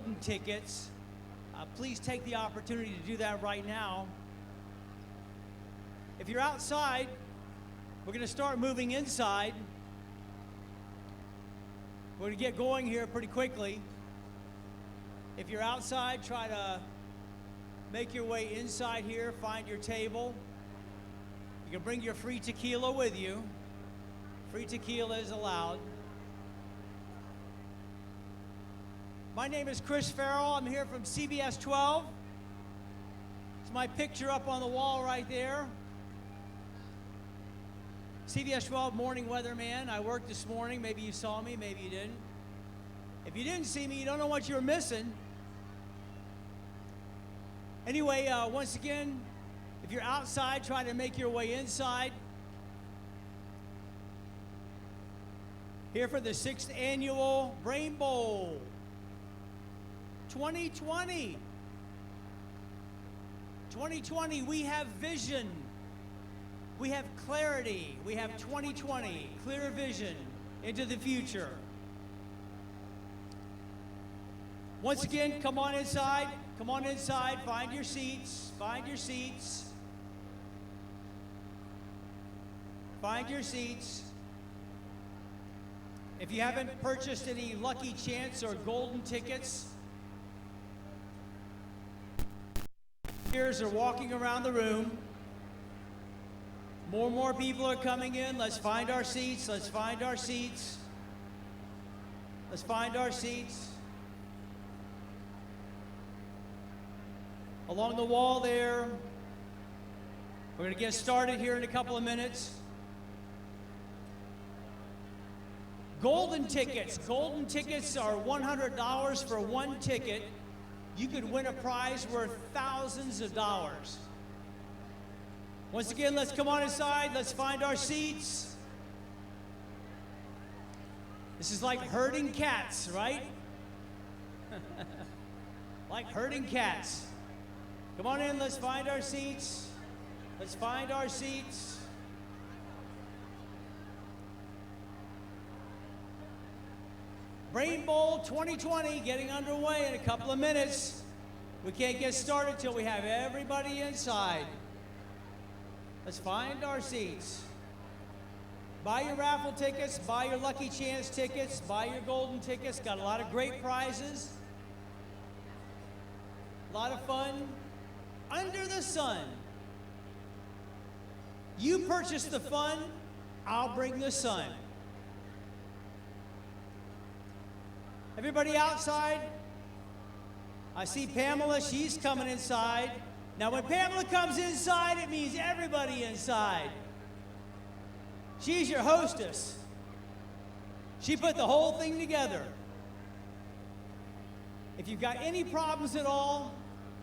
golden tickets, please take the opportunity to do that right now. If you're outside, we're going to start moving inside. We're going to get going here pretty quickly. If you're outside, try to make your way inside here, find your table. You can bring your free tequila with you. Free tequila is allowed. My name is Chris Farrell. I'm here from CBS 12. It's my picture up on the wall right there. CBS 12 morning weatherman. I worked this morning. Maybe you saw me, maybe you didn't. If you didn't see me, you don't know what you were missing. Anyway, once again, if you're outside, try to make your way inside. Here for the 6th annual Brain Bowl 2020. 2020, we have vision. We have clarity. We have 2020, clear vision into the future. Once again, come on inside. Come on inside. Find your seats. Find your seats. Find your seats. If you haven't purchased any Lucky Chance or golden tickets, volunteers are walking around the room. More and more people are coming in. Let's find our seats. Let's find our seats. Let's find our seats. Along the wall there. We're going to get started here in a couple of minutes. Golden tickets. Golden tickets are $100 for one ticket. You could win a prize worth thousands of dollars. Once again, let's come on inside. Let's find our seats. This is like herding cats, right? Like herding cats. Come on in, let's find our seats. Let's find our seats. Brain Bowl 2020 getting underway in a couple of minutes. We can't get started till we have everybody inside. Let's find our seats. Buy your raffle tickets, buy your Lucky Chance tickets, buy your golden tickets. Got a lot of great prizes. A lot of fun. Under the sun. You purchase the fun, I'll bring the sun. Everybody outside? I see Pamela, she's coming inside. Now when Pamela comes inside, it means everybody inside. She's your hostess. She put the whole thing together. If you've got any problems at all,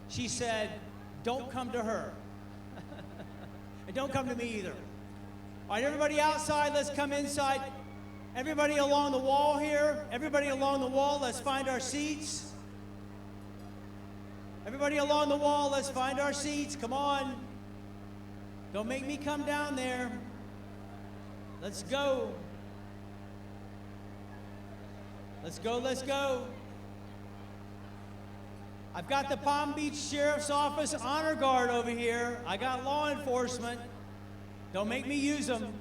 she said, don't come to her. And don't come to me either. All right, everybody outside, let's come inside. Everybody along the wall here, everybody along the wall, let's find our seats. Everybody along the wall, let's find our seats. Come on. Don't make me come down there. Let's go. Let's go, let's go. I've got the Palm Beach Sheriff's Office Honor Guard over here. I got law enforcement. Don't make me use them.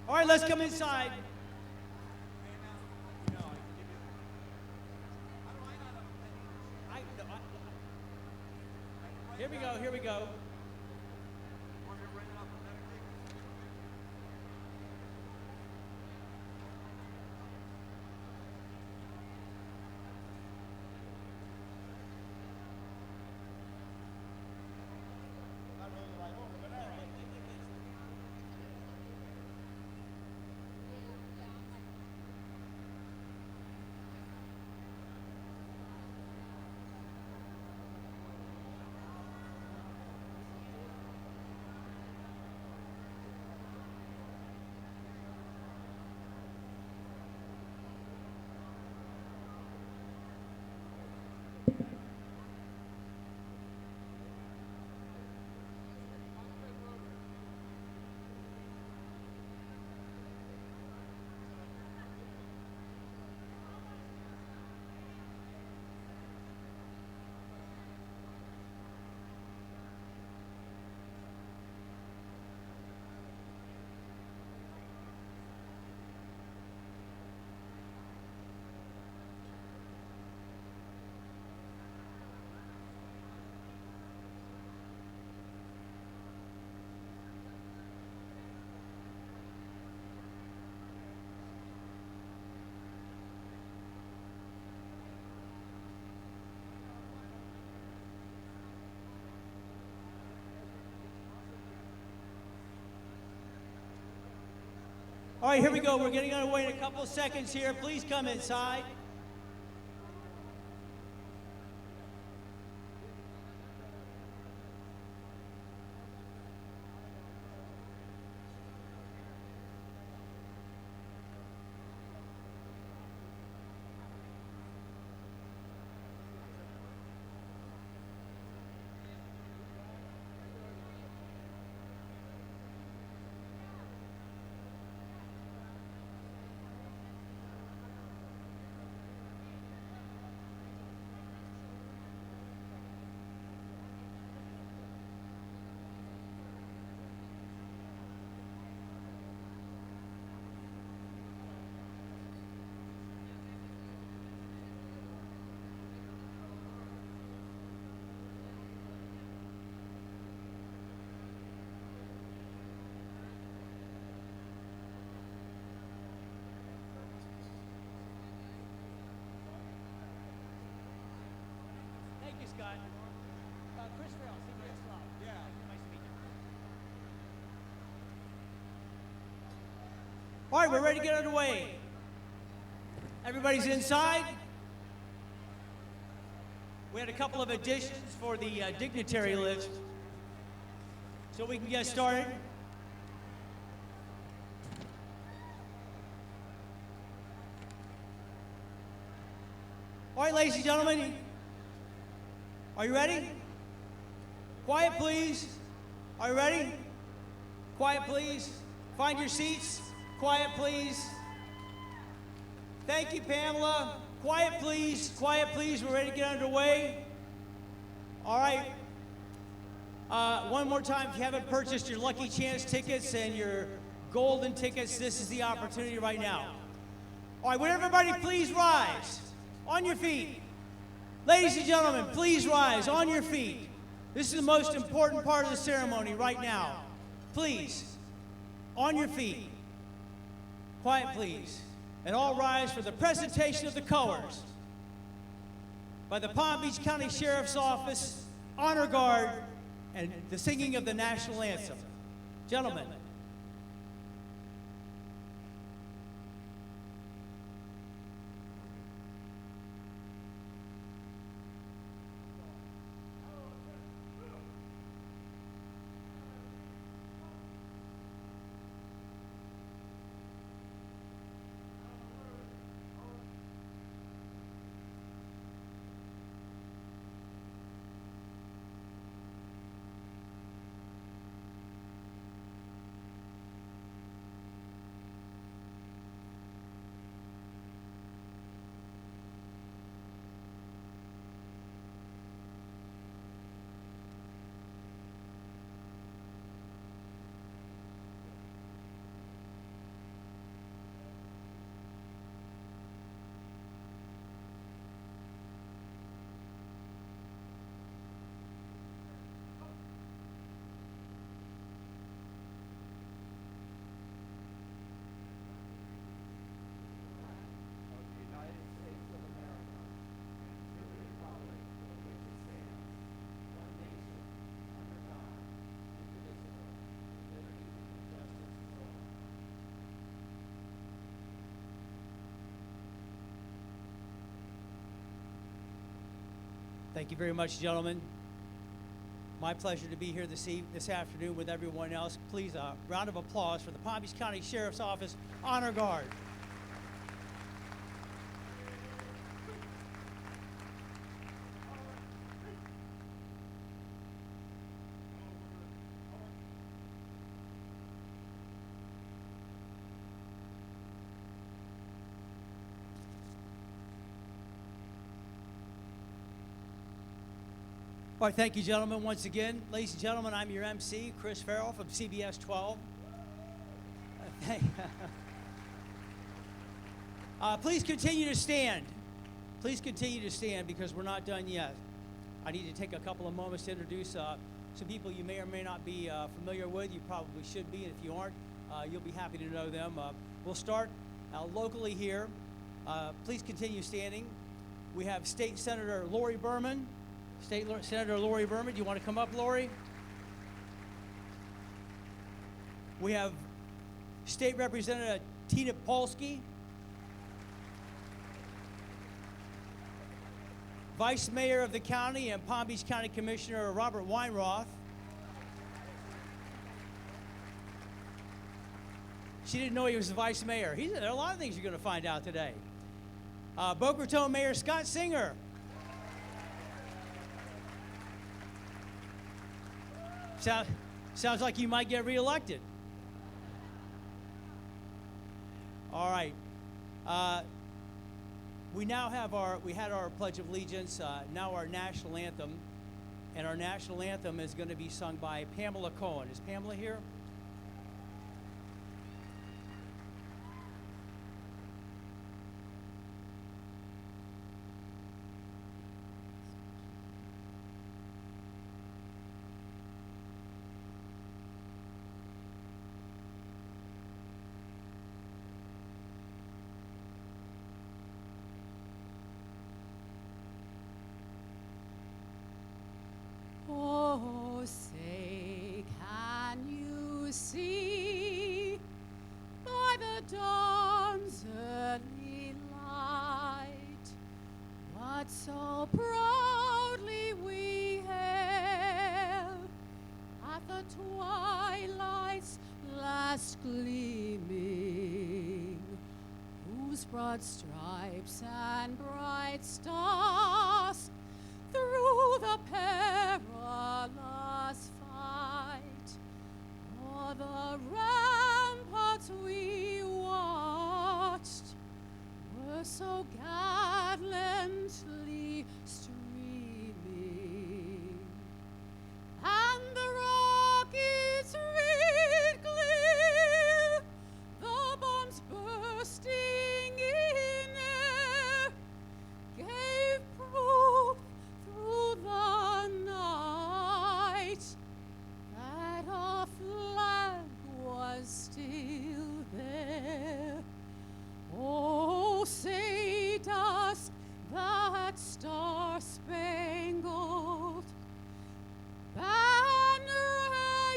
All right, let's come inside. Here we go, here we go. All right, here we go. We're getting underway in a couple of seconds here. Please come inside. Thank you, Scott. Chris Farrell, CBS 12. Yeah. Nice to meet you. All right, we're ready to get underway. Everybody's inside. We had a couple of additions for the dignitary list, so we can get started. All right, ladies and gentlemen, are you ready? Quiet, please. Are you ready? Quiet, please. Find your seats. Quiet, please. Thank you, Pamela. Quiet, please. Quiet, please. We're ready to get underway. All right. One more time, if you haven't purchased your Lucky Chance tickets and your golden tickets, this is the opportunity right now. All right, would everybody please rise on your feet? Ladies and gentlemen, please rise on your feet. This is the most important part of the ceremony right now. Please, on your feet. Quiet, please. And all rise for the presentation of the colors by the Palm Beach County Sheriff's Office, Honor Guard, and the singing of the national anthem. Gentlemen. Thank you very much, gentlemen. My pleasure to be here this afternoon with everyone else. Please, a round of applause for the Palm Beach County Sheriff's Office Honor Guard. All right, thank you, gentlemen, once again. Ladies and gentlemen, I'm your MC, Chris Farrell from CBS 12. Please continue to stand. Please continue to stand because we're not done yet. I need to take a couple of moments to introduce some people you may or may not be familiar with. You probably should be, and if you aren't, you'll be happy to know them. We'll start locally here. Please continue standing. We have State Senator Lori Berman. Senator Lori Berman, do you want to come up, Lori? We have State Representative Tina Polsky, Vice Mayor of the county and Palm Beach County Commissioner Robert Weinroth. She didn't know he was the vice mayor. There are a lot of things you're going to find out today. Boca Raton Mayor Scott Singer. Sounds like you might get reelected. All right. We had our Pledge of Allegiance, now our national anthem. And our national anthem is going to be sung by Pamela Cohen. Is Pamela here? Oh, say, can you see by the dawn's early light what so proudly we hailed at the twilight's last gleaming, whose broad stripes and bright stars through the perilous fight o'er the ramparts we watched were so gallantly streaming, and the rockets read clear, the bombs bursting in air gave proof through the night that our flag was still there. Oh, say does that star-spangled banner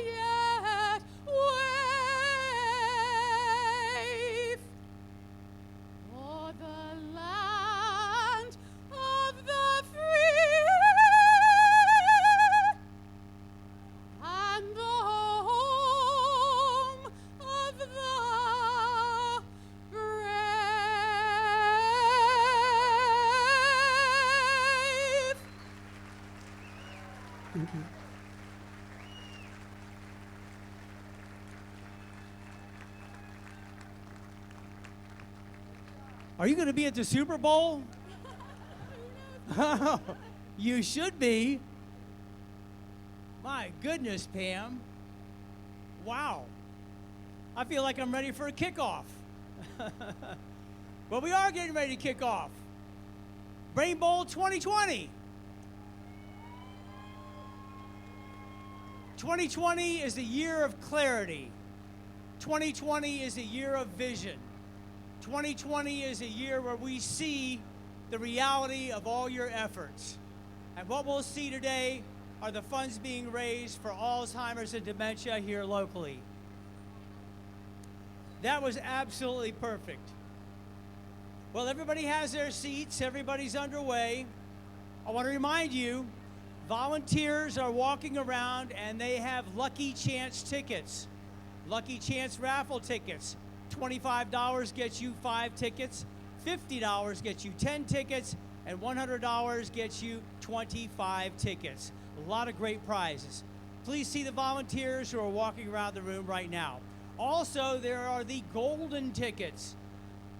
yet wave o'er the land of the free and the home of the brave. Thank you. Are you going to be at the Super Bowl? You should be. My goodness, Pam. Wow. I feel like I'm ready for a kickoff. But we are getting ready to kick off. Brain Bowl 2020. 2020 is a year of clarity. 2020 is a year of vision. 2020 is a year where we see the reality of all your efforts. And what we'll see today are the funds being raised for Alzheimer's and dementia here locally. That was absolutely perfect. Well, everybody has their seats. Everybody's underway. I want to remind you, volunteers are walking around and they have Lucky Chance tickets. Lucky Chance raffle tickets. $25 gets you 5 tickets, $50 gets you 10 tickets, and $100 gets you 25 tickets. A lot of great prizes. Please see the volunteers who are walking around the room right now. Also, there are the golden tickets.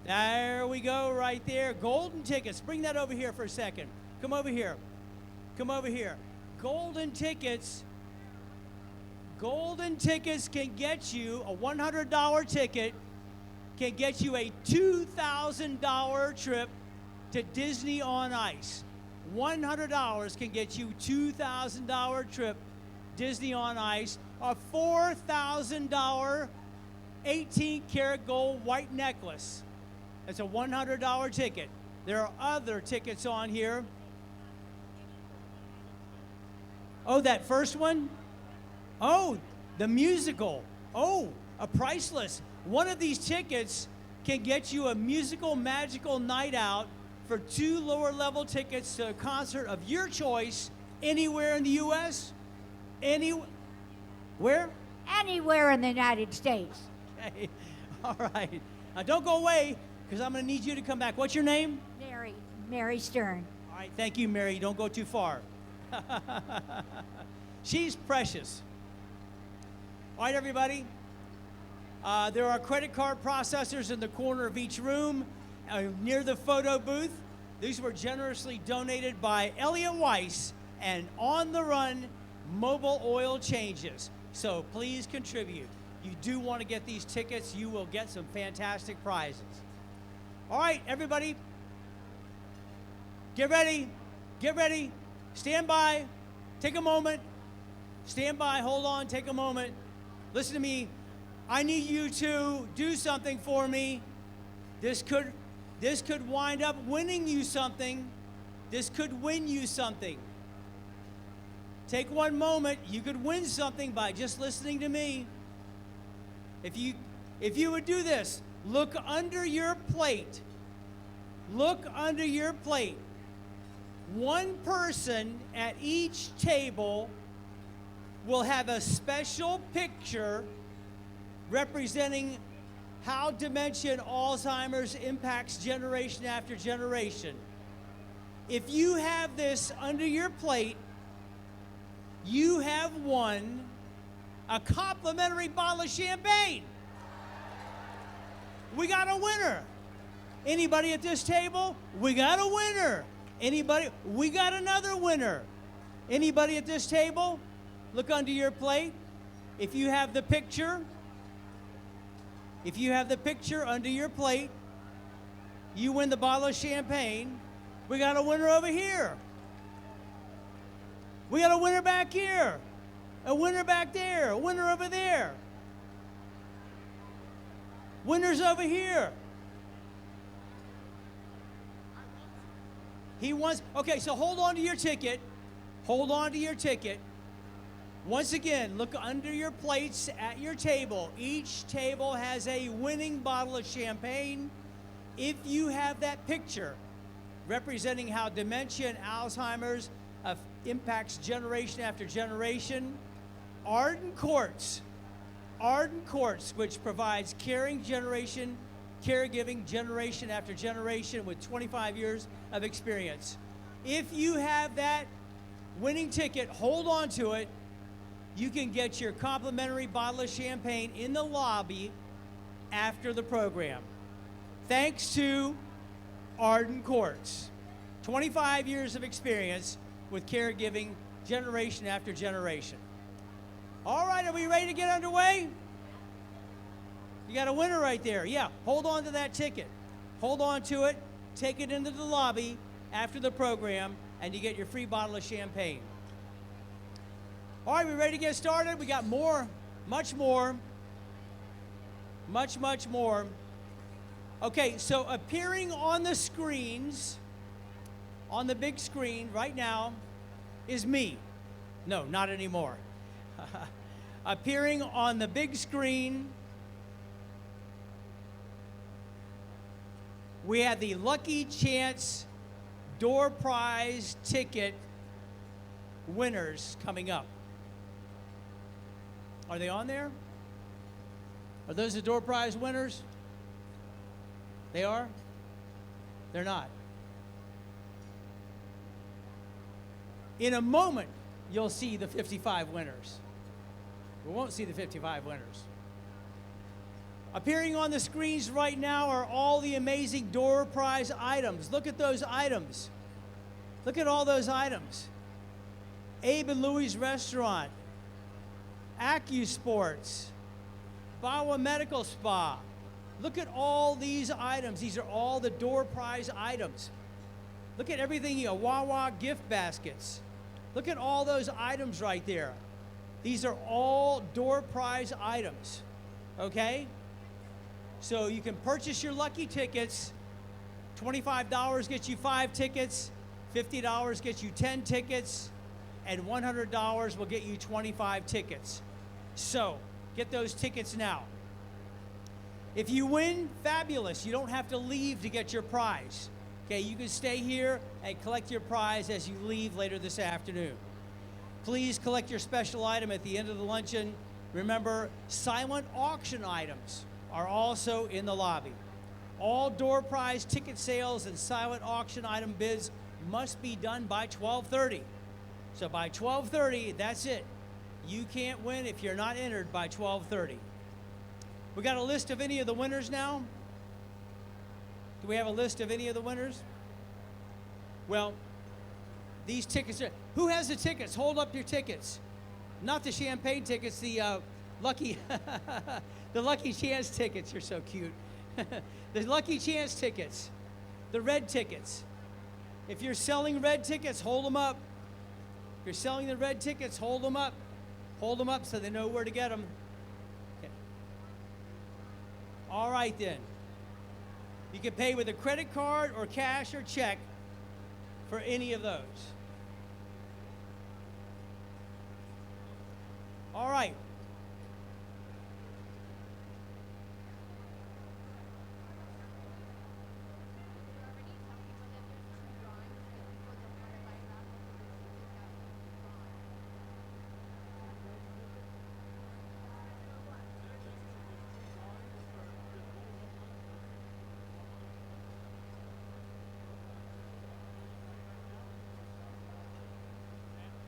There we go right there. Golden tickets. Bring that over here for a second. Come over here. Come over here. Golden tickets. Golden tickets can get you a $100 ticket, can get you a $2,000 trip to Disney on Ice. $100 can get you $2,000 trip Disney on Ice. A $4,000 18-karat gold white necklace. That's a $100 ticket. There are other tickets on here. Oh, that first one? Oh, the musical. Oh, a priceless One of these tickets can get you a musical, magical night out for 2 lower level tickets to a concert of your choice anywhere in the U.S. Where? Anywhere in the United States. Okay. All right. Now don't go away because I'm going to need you to come back. What's your name? Mary Stern. All right. Thank you, Mary. Don't go too far. She's precious. All right, everybody. There are credit card processors in the corner of each room near the photo booth. These were generously donated by Elliot Weiss and On the Run Mobile Oil Changes. So please contribute. You do want to get these tickets. You will get some fantastic prizes. All right, everybody. Get ready. Get ready. Stand by. Take a moment. Stand by. Hold on. Take a moment. Listen to me. I need you to do something for me. This could wind up winning you something. This could win you something. Take one moment. You could win something by just listening to me. If you would do this, look under your plate. Look under your plate. One person at each table will have a special picture representing how dementia and Alzheimer's impacts generation after generation. If you have this under your plate, you have won a complimentary bottle of champagne. We got a winner. Anybody at this table? We got a winner. Anybody? We got another winner. Anybody at this table? Look under your plate. If you have the picture under your plate, you win the bottle of champagne. We got a winner over here. We got a winner back here. A winner back there. A winner over there. Winners over here. He wants, okay, so hold on to your ticket. Hold on to your ticket. Once again, look under your plates at your table. Each table has a winning bottle of champagne. If you have that picture representing how dementia and Alzheimer's impacts generation after generation, Arden Courts, which provides caregiving generation after generation with 25 years of experience. If you have that winning ticket, hold on to it. You can get your complimentary bottle of champagne in the lobby after the program. Thanks to Arden Courts. 25 years of experience with caregiving generation after generation. All right, are we ready to get underway? You got a winner right there. Yeah, hold on to that ticket. Hold on to it. Take it into the lobby after the program, and you get your free bottle of champagne. All right, we ready to get started? We got more, much more. Okay, so appearing on the screens, on the big screen right now, is me. No, not anymore. Appearing on the big screen, we have the Lucky Chance door prize ticket winners coming up. Are they on there? Are those the door prize winners? They are? They're not. In a moment, you'll see the 55 winners. We won't see the 55 winners. Appearing on the screens right now are all the amazing door prize items. Look at those items. Look at all those items. Abe and Louie's Restaurant, AccuSports, Bawa Medical Spa. Look at all these items. These are all the door prize items. Look at everything, Wawa gift baskets. Look at all those items right there. These are all door prize items, okay? So you can purchase your lucky tickets. $25 gets you 5 tickets, $50 gets you 10 tickets, and $100 will get you 25 tickets. So get those tickets now. If you win, fabulous. You don't have to leave to get your prize. Okay, you can stay here and collect your prize as you leave later this afternoon. Please collect your special item at the end of the luncheon. Remember, silent auction items are also in the lobby. All door prize ticket sales and silent auction item bids must be done by 12:30. So by 12:30, that's it. You can't win if you're not entered by 12:30. We got a list of any of the winners now? Do we have a list of any of the winners? Well, these tickets are, who has the tickets? Hold up your tickets. Not the champagne tickets, the lucky, the lucky chance tickets. You're so cute. The lucky chance tickets, the red tickets. If you're selling red tickets, hold them up. If you're selling the red tickets, hold them up. Hold them up so they know where to get them. Okay. All right then. You can pay with a credit card or cash or check for any of those. All right.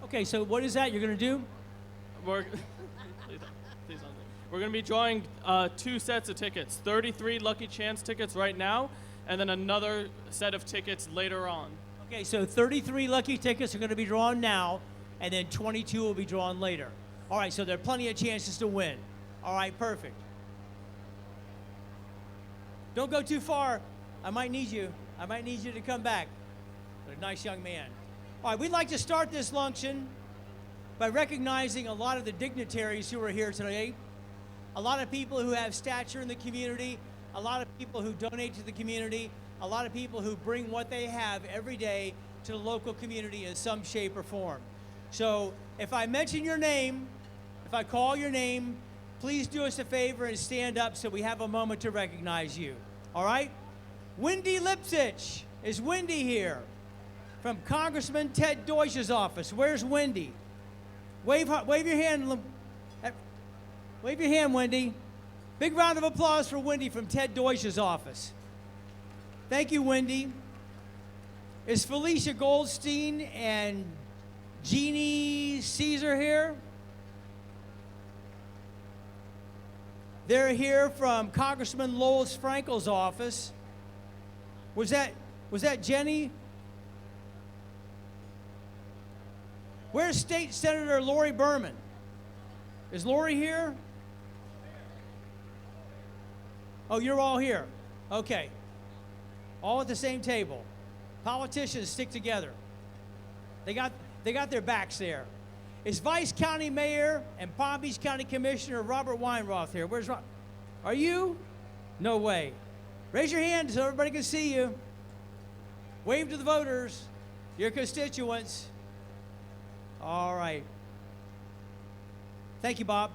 Okay, so what is that you're going to do? We're going to be drawing 2 sets of tickets, 33 lucky chance tickets right now, and then another set of tickets later on. Okay, so 33 lucky tickets are going to be drawn now, and then 22 will be drawn later. All right, so there are plenty of chances to win. All right, perfect. Don't go too far. I might need you. I might need you to come back. You're a nice young man. All right, we'd like to start this luncheon by recognizing a lot of the dignitaries who are here today, a lot of people who have stature in the community, a lot of people who donate to the community, a lot of people who bring what they have every day to the local community in some shape or form. So if I mention your name, if I call your name, please do us a favor and stand up so we have a moment to recognize you. All right? Wendy Lipsitch. Is Wendy here? From Congressman Ted Deutsch's office. Where's Wendy? Wave your hand. Wave your hand, Wendy. Big round of applause for Wendy from Ted Deutsch's office. Thank you, Wendy. Is Felicia Goldstein and Jeannie Caesar here? They're here from Congressman Lois Frankel's office. Was that Jenny? Where's State Senator Lori Berman? Is Lori here? Oh, you're all here. Okay. All at the same table. Politicians stick together. They got their backs there. Is Vice County Mayor and Palm Beach County Commissioner Robert Weinroth here? Where's Rob? Are you? No way. Raise your hand so everybody can see you. Wave to the voters, your constituents. All right. Thank you, Bob.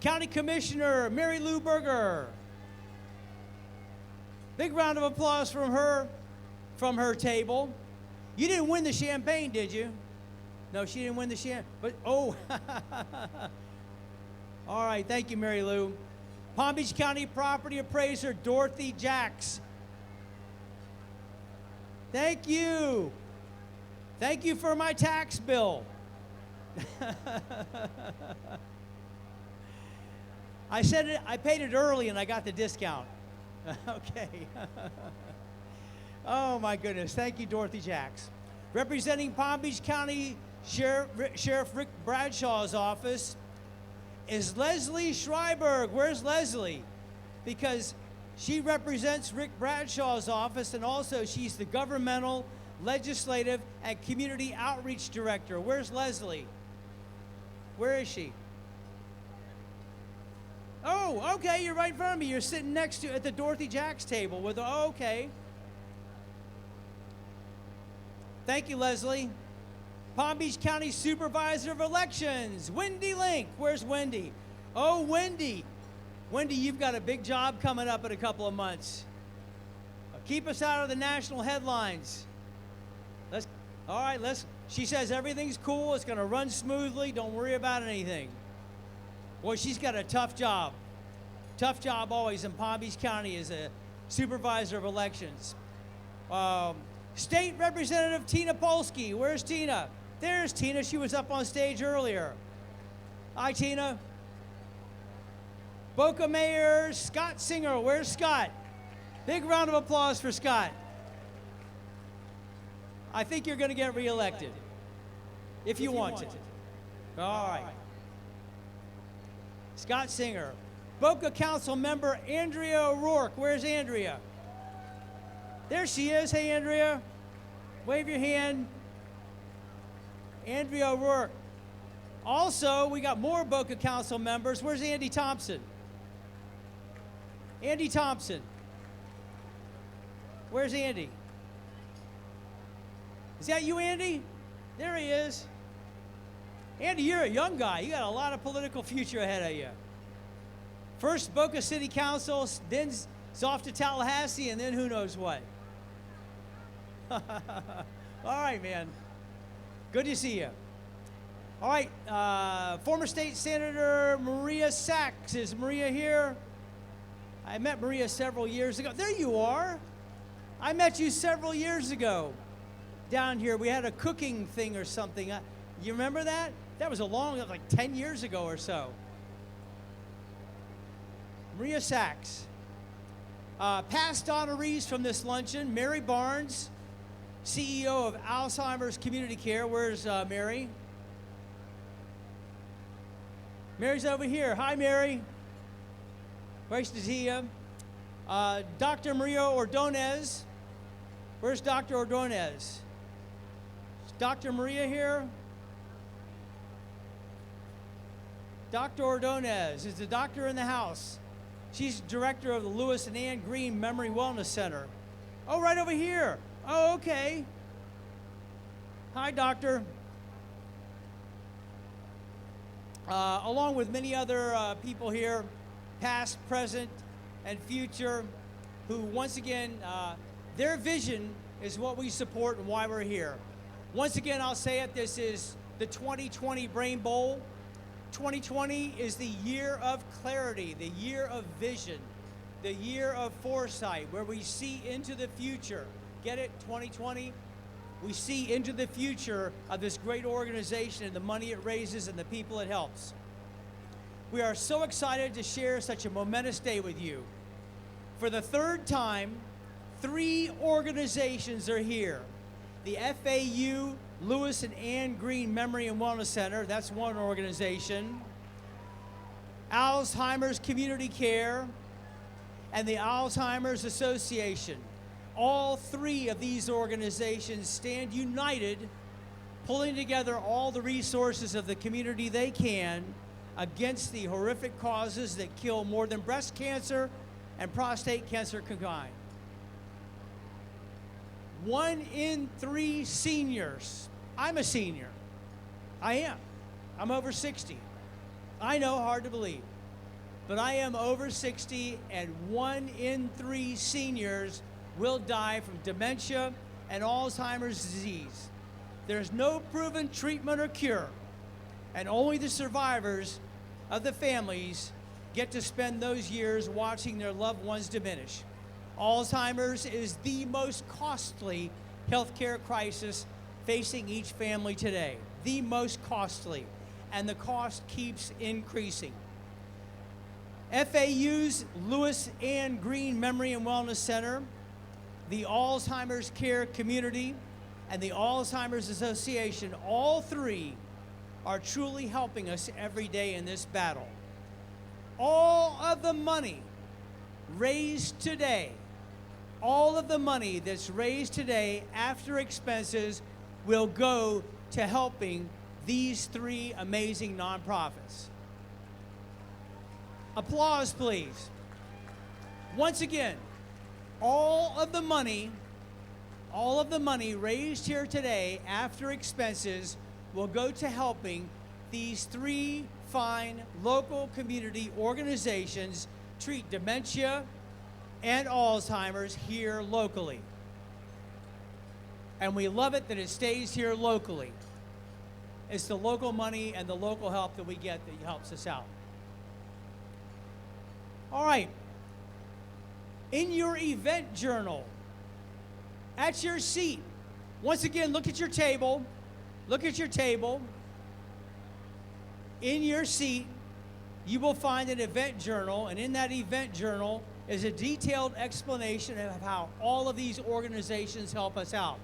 County Commissioner Mary Lou Berger. Big round of applause from her table. You didn't win the champagne, did you? No, she didn't win the champagne. But, oh. All right, thank you, Mary Lou. Palm Beach County Property Appraiser Dorothy Jacks. Thank you. Thank you for my tax bill. I said it, I paid it early and I got the discount. Okay. Oh my goodness. Thank you, Dorothy Jacks. Representing Palm Beach County Sheriff Rick Bradshaw's office is Leslie Schreiberg. Where's Leslie? Because she represents Rick Bradshaw's office, and also she's the Governmental, Legislative, and Community Outreach Director. Where's Leslie? Where is she? Oh, okay, you're right in front of me. You're sitting next to at the Dorothy Jacks table with, oh, okay. Thank you, Leslie. Palm Beach County Supervisor of Elections, Wendy Link. Where's Wendy? Oh, Wendy. Wendy, you've got a big job coming up in a couple of months. Keep us out of the national headlines. She says everything's cool. It's going to run smoothly. Don't worry about anything. Boy, she's got a tough job. Tough job always in Palm Beach County as a supervisor of elections. State Representative Tina Polsky. Where's Tina? There's Tina. She was up on stage earlier. Hi, Tina. Boca Mayor Scott Singer. Where's Scott? Big round of applause for Scott. I think you're going to get reelected if you want to. All right. Scott Singer. Boca Council Member Andrea O'Rourke. Where's Andrea? There she is. Hey, Andrea. Wave your hand. Andrea O'Rourke. Also, we got more Boca Council members. Where's Andy Thompson? Andy Thompson. Where's Andy? Is that you, Andy? There he is. Andy, you're a young guy. You got a lot of political future ahead of you. First Boca City Council, then it's off to Tallahassee, and then who knows what. All right, man. Good to see you. All right, former state senator Maria Sachs. Is Maria here? I met Maria several years ago. There you are. I met you several years ago down here. We had a cooking thing or something. You remember that? That was like 10 years ago or so. Maria Sachs. Past honorees from this luncheon, Mary Barnes, CEO of Alzheimer's Community Care. Where's Mary? Mary's over here. Hi, Mary. Nice to see you. Dr. Maria Ordonez. Where's Dr. Ordonez? Is Dr. Maria here? Dr. Ordonez is the doctor in the house. She's director of the Lewis and Ann Green Memory Wellness Center. Oh, right over here. Oh, okay. Hi, doctor. Along with many other people here, past, present, and future, who once again, their vision is what we support and why we're here. Once again, I'll say it, this is the 2020 Brain Bowl. 2020 is the year of clarity, the year of vision, the year of foresight, where we see into the future. Get it, 2020? We see into the future of this great organization and the money it raises and the people it helps. We are so excited to share such a momentous day with you. For the third time, 3 organizations are here. The FAU Lewis and Ann Green Memory and Wellness Center, that's one organization. Alzheimer's Community Care, and the Alzheimer's Association. All 3 of these organizations stand united, pulling together all the resources of the community they can against the horrific causes that kill more than breast cancer and prostate cancer combined. 1 in 3 seniors. I'm a senior. I am. I'm over 60. I know, hard to believe. But I am over 60, and 1 in 3 seniors will die from dementia and Alzheimer's disease. There's no proven treatment or cure, and only the survivors of the families get to spend those years watching their loved ones diminish. Alzheimer's is the most costly healthcare crisis facing each family today. The most costly, and the cost keeps increasing. FAU's Lewis Ann Green Memory and Wellness Center, the Alzheimer's Care Community, and the Alzheimer's Association, all 3 are truly helping us every day in this battle. All of the money raised today, all of the money that's raised today after expenses will go to helping these 3 amazing nonprofits. Applause, please. Once again, all of the money raised here today after expenses will go to helping these 3 fine local community organizations treat dementia and Alzheimer's here locally. And we love it that it stays here locally. It's the local money and the local help that we get that helps us out. All right. In your event journal, at your seat, once again, look at your table. Look at your table. In your seat, you will find an event journal, and in that event journal is a detailed explanation of how all of these organizations help us out.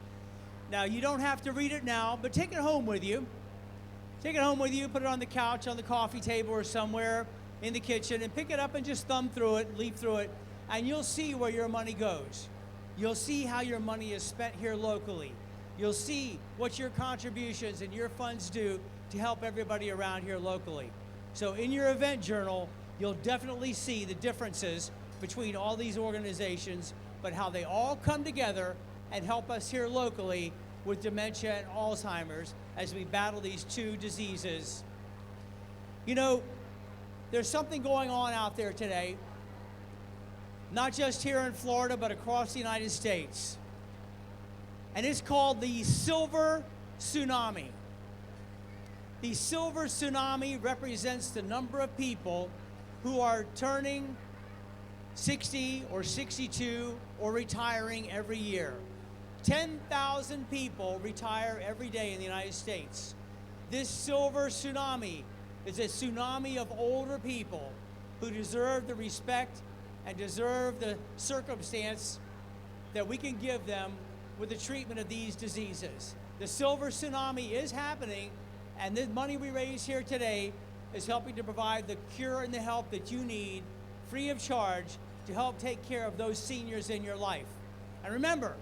Now, you don't have to read it now, but take it home with you. Take it home with you, put it on the couch, on the coffee table, or somewhere in the kitchen, and pick it up and just thumb through it, leaf through it, and you'll see where your money goes. You'll see how your money is spent here locally. You'll see what your contributions and your funds do to help everybody around here locally. So in your event journal, you'll definitely see the differences between all these organizations, but how they all come together and help us here locally with dementia and Alzheimer's as we battle these two diseases. You know, there's something going on out there today, not just here in Florida, but across the United States. And it's called the silver tsunami. The silver tsunami represents the number of people who are turning 60 or 62 or retiring every year. 10,000 people retire every day in the United States. This silver tsunami is a tsunami of older people who deserve the respect and deserve the circumstance that we can give them with the treatment of these diseases. The silver tsunami is happening, and the money we raise here today is helping to provide the cure and the help that you need free of charge to help take care of those seniors in your life. And remember,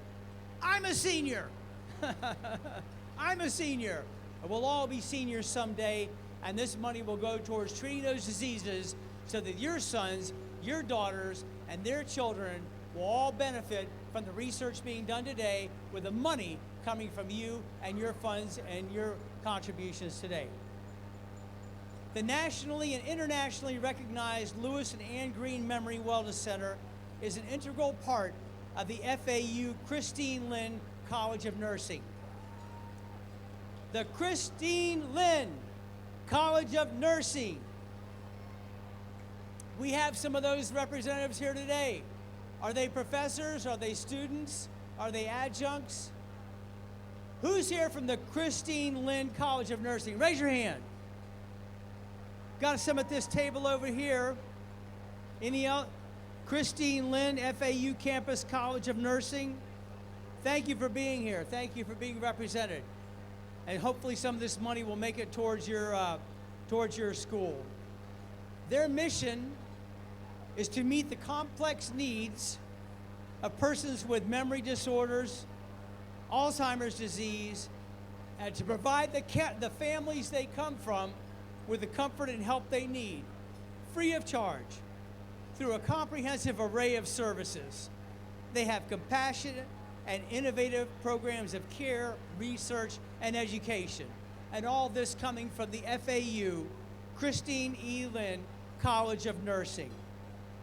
I'm a senior. I'm a senior. And we'll all be seniors someday, and this money will go towards treating those diseases so that your sons, your daughters, and their children will all benefit from the research being done today with the money coming from you and your funds and your contributions today. The nationally and internationally recognized Lewis and Ann Green Memory Wellness Center is an integral part of the FAU Christine Lynn College of Nursing. The Christine Lynn College of Nursing. We have some of those representatives here today. Are they professors? Are they students? Are they adjuncts? Who's here from the Christine Lynn College of Nursing? Raise your hand. Got some at this table over here. Any else? Christine Lynn, FAU Campus College of Nursing. Thank you for being here. Thank you for being represented. And hopefully some of this money will make it towards your school. Their mission is to meet the complex needs of persons with memory disorders, Alzheimer's disease, and to provide the families they come from with the comfort and help they need, free of charge, through a comprehensive array of services. They have compassionate and innovative programs of care, research, and education. And all this coming from the FAU Christine E. Lynn College of Nursing.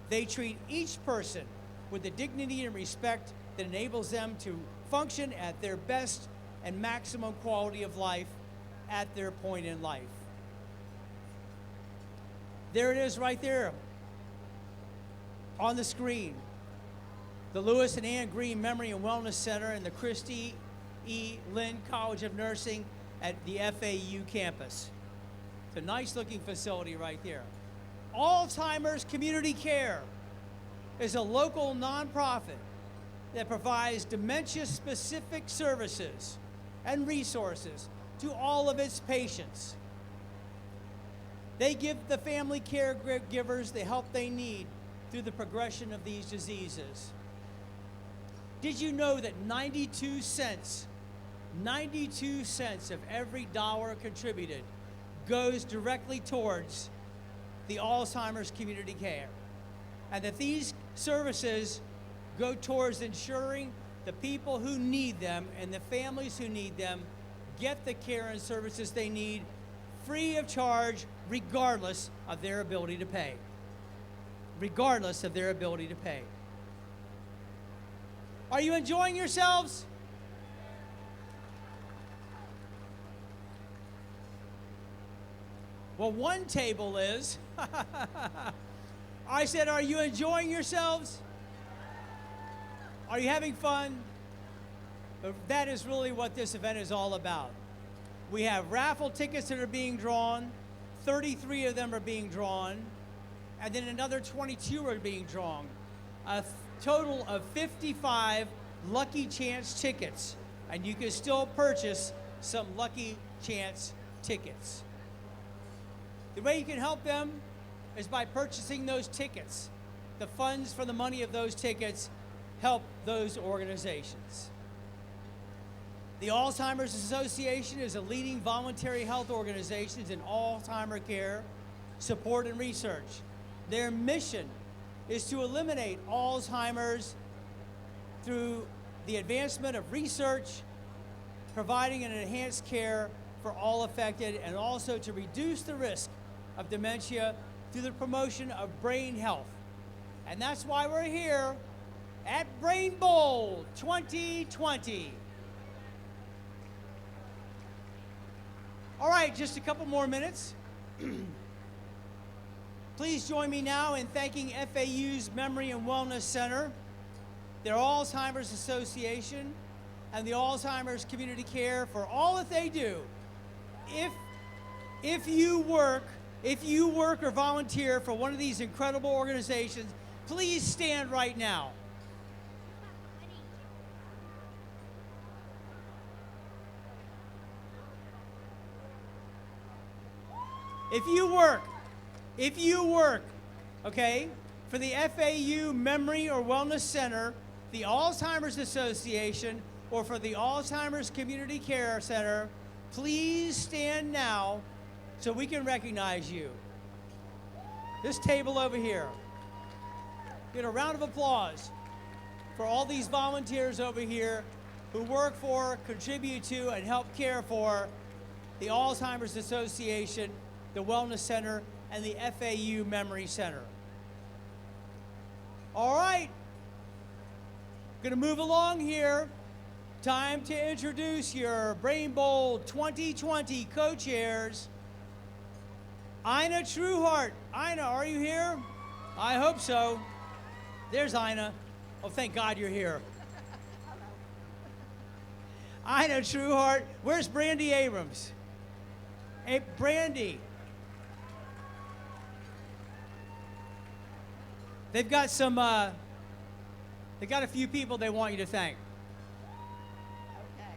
They treat each person with the dignity and respect that enables them to function at their best and maximum quality of life at their point in life. There it is right there on the screen. The Lewis and Ann Green Memory and Wellness Center and the Christy E. Lynn College of Nursing at the FAU campus. It's a nice looking facility right there. Alzheimer's Community Care is a local nonprofit that provides dementia-specific services and resources to all of its patients. They give the family caregivers the help they need through the progression of these diseases. Did you know that 92 cents of every dollar contributed goes directly towards the Alzheimer's Community Care? And that these services go towards ensuring the people who need them and the families who need them get the care and services they need free of charge, regardless of their ability to pay. regardless of their ability to pay. Are you enjoying yourselves? Well, one table is. I said, are you enjoying yourselves? Are you having fun? That is really what this event is all about. We have raffle tickets that are being drawn. 33 of them are being drawn. And then another 22 are being drawn. A total of 55 Lucky Chance tickets. And you can still purchase some Lucky Chance tickets. The way you can help them is by purchasing those tickets. The funds from the money of those tickets help those organizations. The Alzheimer's Association is a leading voluntary health organization in Alzheimer care, support, and research. Their mission is to eliminate Alzheimer's through the advancement of research, providing an enhanced care for all affected, and also to reduce the risk of dementia through the promotion of brain health. And that's why we're here at Brain Bowl 2020. All right, just a couple more minutes. Please join me now in thanking FAU's Memory and Wellness Center, their Alzheimer's Association, and the Alzheimer's Community Care for all that they do. If you work or volunteer for one of these incredible organizations, please stand right now. If you work, okay, for the FAU Memory or Wellness Center, the Alzheimer's Association, or for the Alzheimer's Community Care Center, please stand now so we can recognize you. This table over here. Get a round of applause for all these volunteers over here who work for, contribute to, and help care for the Alzheimer's Association, the Wellness Center, and the FAU Memory Center. All right, gonna move along here. Time to introduce your Brain Bowl 2020 co-chairs. Ina Trueheart. Ina, are you here? I hope so. There's Ina. Oh, thank God you're here. Ina Trueheart. Where's Brandy Abrams? Hey, Brandy. They've got some, they got a few people they want you to thank. Okay.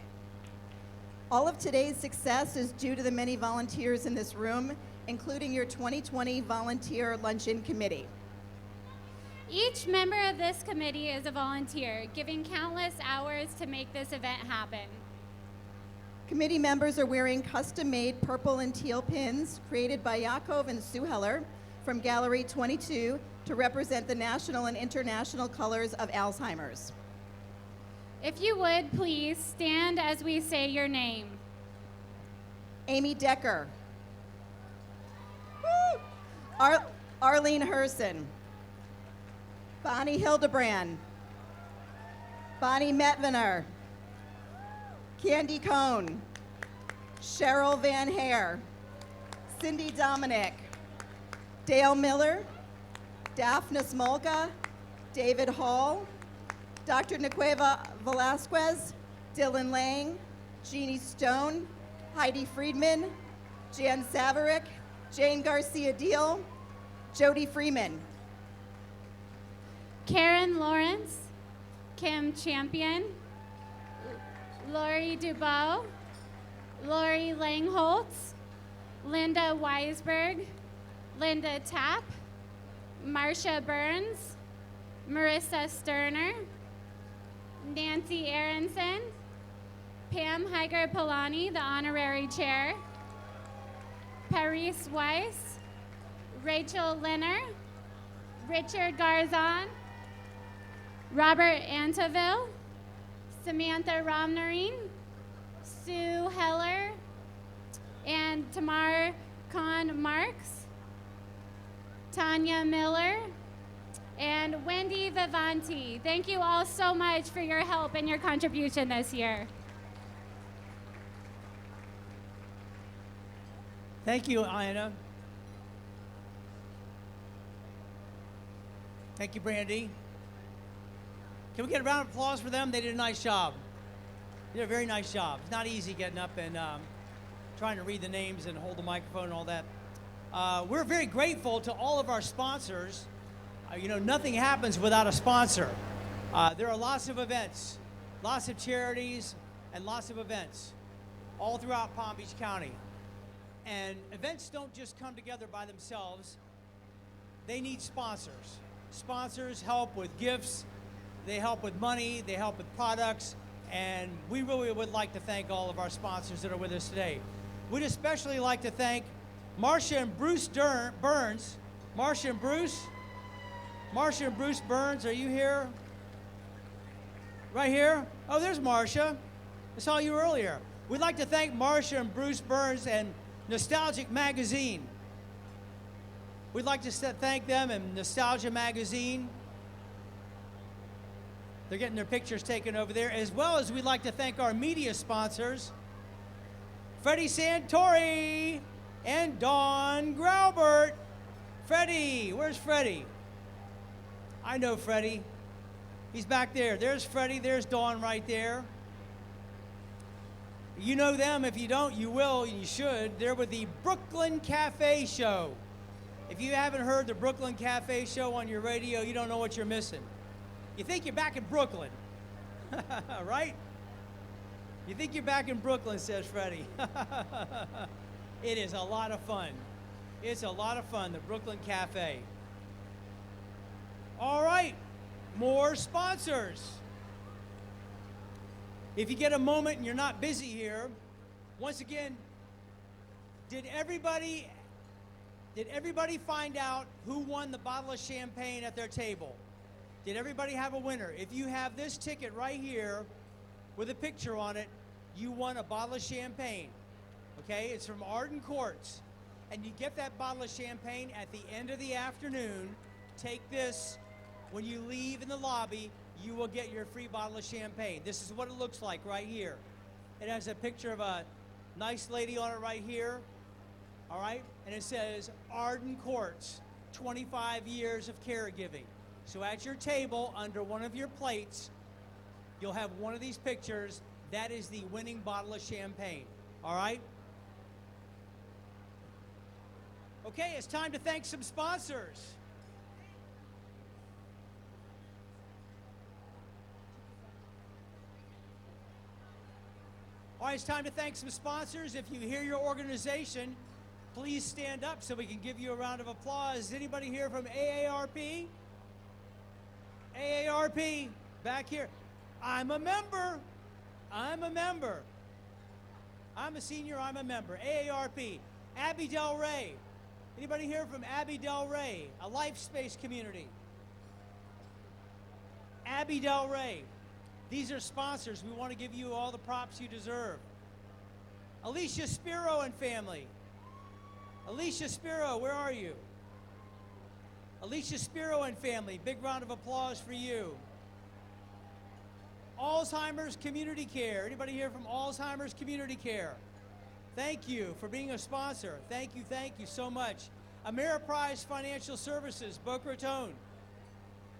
All of today's success is due to the many volunteers in this room, including your 2020 Volunteer Luncheon Committee. Each member of this committee is a volunteer, giving countless hours to make this event happen. Committee members are wearing custom-made purple and teal pins created by Yakov and Sue Heller from Gallery 22 to represent the national and international colors of Alzheimer's. If you would, please stand as we say your name. Amy Decker. Woo! Arlene Herson. Bonnie Hildebrand. Bonnie Metviner. Candy Cohn. Cheryl Van Hare. Cindy Dominic. Dale Miller. Daphne Smolka. David Hall. Dr. Nicueva Velasquez. Dylan Lang. Jeannie Stone. Heidi Friedman. Jan Savarick. Jane Garcia Deal. Jody Freeman. Karen Lawrence, Kim Champion, Lori Dubow, Lori Langholtz, Linda Weisberg, Linda Tapp, Marcia Burns, Marissa Sterner, Nancy Aronson, Pam Heiger-Polani, the honorary chair, Paris Weiss, Rachel Linner, Richard Garzon, Robert Antaville, Samantha Romnerine, Sue Heller, and Tamar Khan Marks, Tanya Miller, and Wendy Vivanti. Thank you all so much for your help and your contribution this year. Thank you, Ina. Thank you, Brandy. Can we get a round of applause for them? They did a nice job. They did a very nice job. It's not easy getting up and trying to read the names and hold the microphone and all that. We're very grateful to all of our sponsors. You know, nothing happens without a sponsor. There are lots of events, lots of charities, and lots of events all throughout Palm Beach County. And events don't just come together by themselves. They need sponsors. Sponsors help with gifts, they help with money, they help with products, and we really would like to thank all of our sponsors that are with us today. We'd especially like to thank Marcia and Bruce Burns. Marcia and Bruce Burns, are you here? Right here? Oh, there's Marcia. I saw you earlier. We'd like to thank Marcia and Bruce Burns and Nostalgic Magazine. We'd like to thank them and Nostalgia Magazine. They're getting their pictures taken over there, as well as we'd like to thank our media sponsors, Freddie Santori and Dawn Graubert. Freddie, where's Freddie? I know Freddie. He's back there. There's Freddie, there's Dawn right there. You know them. If you don't, you will, and you should. They're with the Brooklyn Cafe Show. If you haven't heard the Brooklyn Cafe Show on your radio, you don't know what you're missing. You think you're back in Brooklyn, right? You think you're back in Brooklyn, says Freddie. It is a lot of fun. It's a lot of fun, the Brooklyn Cafe. All right, more sponsors. If you get a moment and you're not busy here, once again, did everybody find out who won the bottle of champagne at their table? Did everybody have a winner? If you have this ticket right here with a picture on it, you won a bottle of champagne. Okay, it's from Arden Courts. And you get that bottle of champagne at the end of the afternoon. Take this. When you leave in the lobby, you will get your free bottle of champagne. This is what it looks like right here. It has a picture of a nice lady on it right here. All right? And it says Arden Courts, 25 years of caregiving. So at your table, under one of your plates, you'll have one of these pictures. That is the winning bottle of champagne. All right? Okay, it's time to thank some sponsors. All right, it's time to thank some sponsors. If you hear your organization, please stand up so we can give you a round of applause. Is anybody here from AARP? AARP, back here. I'm a member. I'm a member. I'm a senior, I'm a member. AARP, Abbey Del Rey. Anybody here from Abbey Del Rey, a life space community? Abbey Del Rey. These are sponsors. We want to give you all the props you deserve. Alicia Spiro and family. Alicia Spiro, where are you? Alicia Spiro and family, big round of applause for you. Alzheimer's Community Care. Anybody here from Alzheimer's Community Care? Thank you for being a sponsor. Thank you so much. Ameriprise Financial Services, Boca Raton.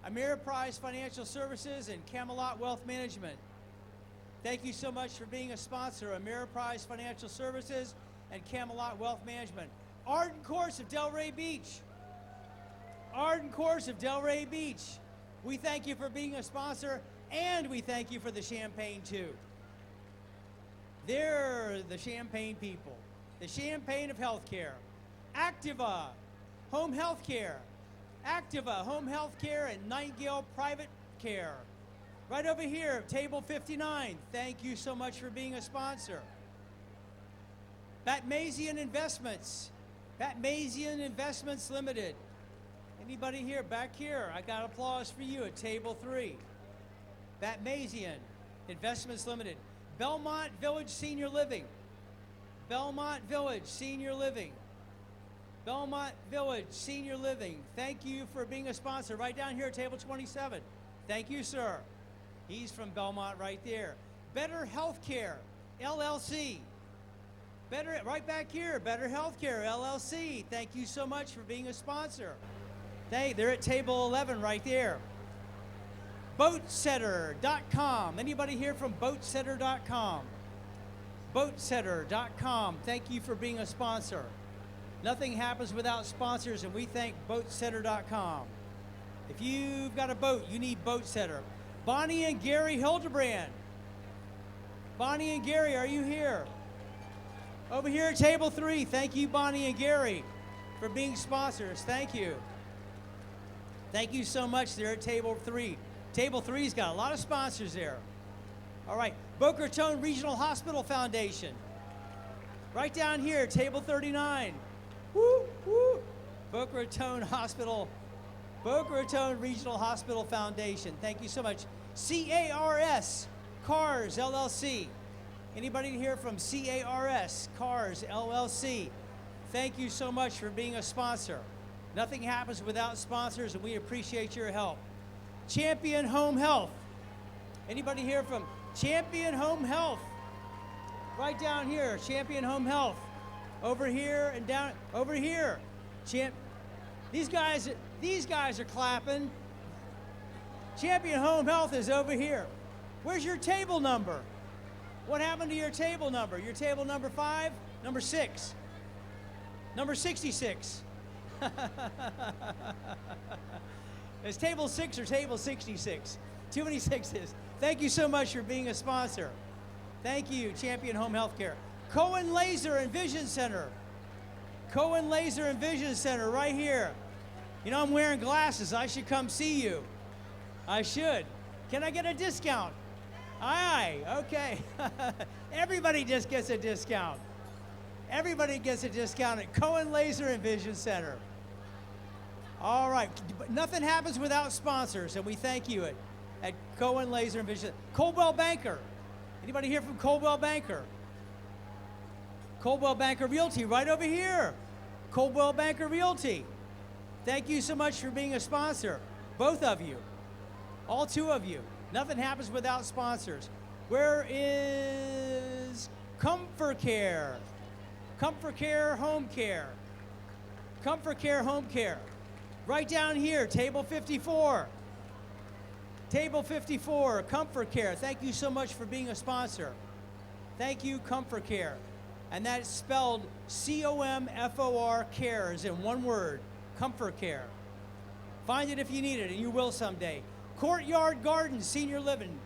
Ameriprise Financial Services and Camelot Wealth Management. Thank you so much for being a sponsor, Ameriprise Financial Services and Camelot Wealth Management. Arden Courts of Delray Beach. Arden Courts of Delray Beach. We thank you for being a sponsor, and we thank you for the champagne too. They're the champagne people. The champagne of healthcare. Activa, home healthcare. Activa, home healthcare and Nightingale Private Care. Right over here, table 59. Thank you so much for being a sponsor. Batmazian Investments. Batmazian Investments Limited. Anybody here? Back here. I got applause for you at table 3. Batmazian Investments Limited. Belmont Village Senior Living. Belmont Village Senior Living. Belmont Village Senior Living, thank you for being a sponsor. Right down here, table 27. Thank you, sir. He's from Belmont right there. Better Healthcare, LLC. Better, right back here, Better Healthcare, LLC. Thank you so much for being a sponsor. They're at table 11 right there. Boatsetter.com. Anybody here from Boatsetter.com? Boatsetter.com. Thank you for being a sponsor. Nothing happens without sponsors, and we thank Boatsetter.com. If you've got a boat, you need Boatsetter. Bonnie and Gary Hildebrand. Bonnie and Gary, are you here? Over here at table 3. Thank you, Bonnie and Gary, for being sponsors. Thank you. Thank you so much. They're at table 3. Table 3's got a lot of sponsors there. All right, Boca Raton Regional Hospital Foundation. Right down here, table 39. Woo, woo. Boca Raton Hospital, Boca Raton Regional Hospital Foundation. Thank you so much. CARS, Cars LLC. Anybody here from CARS, Cars LLC? Thank you so much for being a sponsor. Nothing happens without sponsors, and we appreciate your help. Champion Home Health. Anybody here from Champion Home Health? Right down here, Champion Home Health. Over here and down, over here. These guys are clapping. Champion Home Health is over here. Where's your table number? What happened to your table number? Your table number 5? Number 6? Number 66? Is table 6 or table 66? Too many sixes. Thank you so much for being a sponsor. Thank you, Champion Home Healthcare. Cohen Laser and Vision Center. Cohen Laser and Vision Center right here. You know, I'm wearing glasses. I should come see you. I should. Can I get a discount? Aye, okay. Everybody just gets a discount. Everybody gets a discount at Cohen Laser and Vision Center. All right, but nothing happens without sponsors, and we thank you at Cohen Laser and Vision. Coldwell Banker. Anybody here from Coldwell Banker? Coldwell Banker Realty, right over here. Coldwell Banker Realty. Thank you so much for being a sponsor. Both of you. All 2 of you. Nothing happens without sponsors. Where is Comfort Care? Comfort Care Home Care. Comfort Care Home Care. Right down here, table 54. Table 54, Comfort Care. Thank you so much for being a sponsor. Thank you, Comfort Care. And that's spelled C-O-M-F-O-R, care is in one word, Comfort Care. Find it if you need it, and you will someday. Courtyard Gardens Senior Living.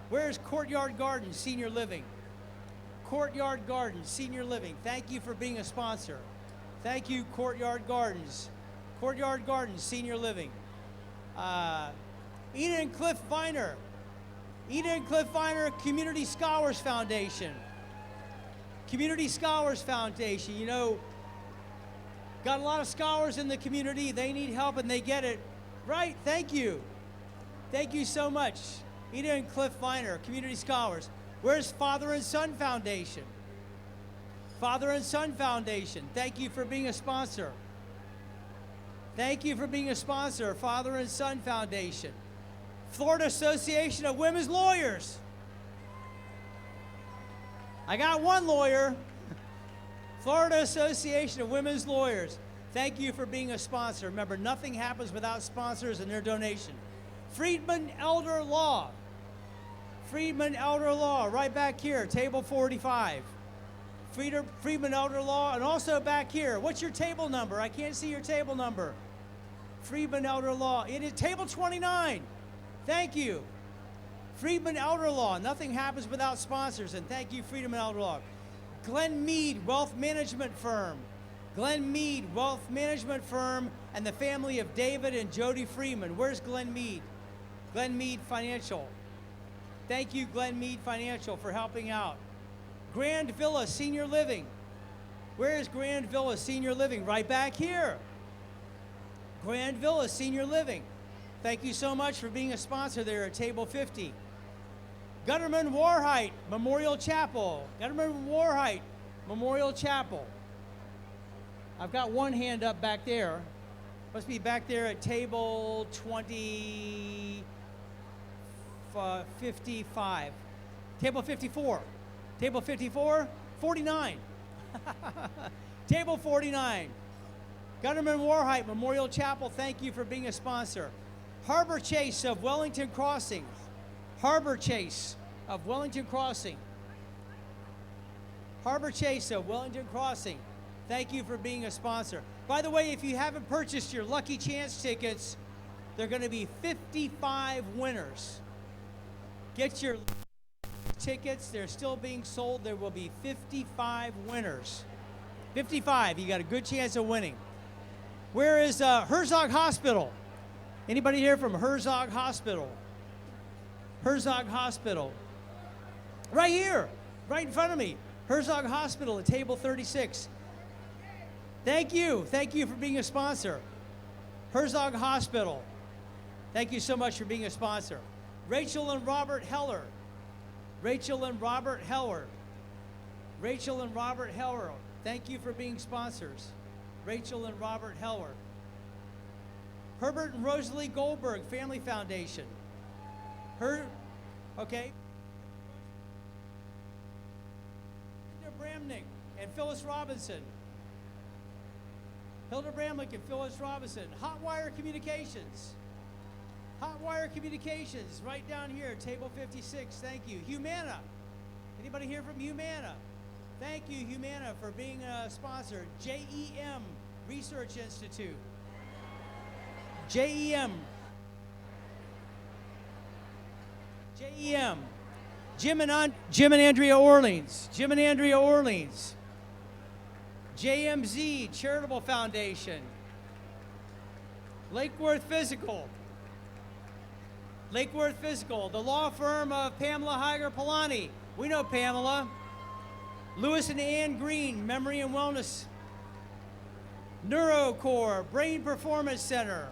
Where's Courtyard Gardens Senior Living? Courtyard Gardens Senior Living. Thank you for being a sponsor. Thank you, Courtyard Gardens. Courtyard Gardens Senior Living. Eden and Cliff Viner. Eden and Cliff Viner Community Scholars Foundation. Community Scholars Foundation. You know, got a lot of scholars in the community. They need help and they get it. Right? Thank you. Thank you so much. Eden and Cliff Viner, Community Scholars. Where's Father and Son Foundation? Father and Son Foundation. Thank you for being a sponsor. Thank you for being a sponsor, Father and Son Foundation. Florida Association of Women's Lawyers. I got one lawyer. Florida Association of Women's Lawyers. Thank you for being a sponsor. Remember, nothing happens without sponsors and their donation. Friedman Elder Law. Friedman Elder Law, right back here, table 45. Friedman Elder Law, and also back here. What's your table number? I can't see your table number. Friedman Elder Law. It is table 29. Thank you. Friedman Elder Law. Nothing happens without sponsors, and thank you, Friedman Elder Law. Glenn Mead Wealth Management Firm. Glenn Mead Wealth Management Firm and the family of David and Jody Freeman. Where's Glenn Mead? Glenn Mead Financial. Thank you, Glenn Mead Financial, for helping out. Grand Villa Senior Living. Where is Grand Villa Senior Living? Right back here. Grand Villa Senior Living. Thank you so much for being a sponsor there at table 50. Gutterman Warheit Memorial Chapel. Gutterman Warheit Memorial Chapel. I've got one hand up back there. Must be back there at table 55. Table 54. Table 54, 49. Table 49. Gunnerman Warhite Memorial Chapel, thank you for being a sponsor. Harbor Chase of Wellington Crossing. Harbor Chase of Wellington Crossing. Harbor Chase of Wellington Crossing, thank you for being a sponsor. By the way, if you haven't purchased your Lucky Chance tickets, there are going to be 55 winners. Get your tickets. They're still being sold. There will be 55 winners. 55. You got a good chance of winning. Where is Herzog Hospital? Anybody here from Herzog Hospital? Herzog Hospital. Right here, right in front of me. Herzog Hospital at table 36. Thank you. Thank you for being a sponsor. Herzog Hospital. Thank you so much for being a sponsor. Rachel and Robert Heller. Rachel and Robert Heller. Rachel and Robert Heller. Thank you for being sponsors. Rachel and Robert Heller. Herbert and Rosalie Goldberg Family Foundation. Okay. Hilda Bramnick and Phyllis Robinson. Hilda Bramnick and Phyllis Robinson. Hotwire Communications. Hotwire Communications, right down here, table 56. Thank you. Humana. Anybody here from Humana? Thank you, Humana, for being a sponsor. JEM Research Institute. JEM. JEM. Jim and Andrea Orleans. Jim and Andrea Orleans. JMZ Charitable Foundation. Lakeworth Physical. Lakeworth Physical, the law firm of Pamela Heiger Polani. We know Pamela. Lewis and Ann Green, Memory and Wellness. NeuroCore, Brain Performance Center.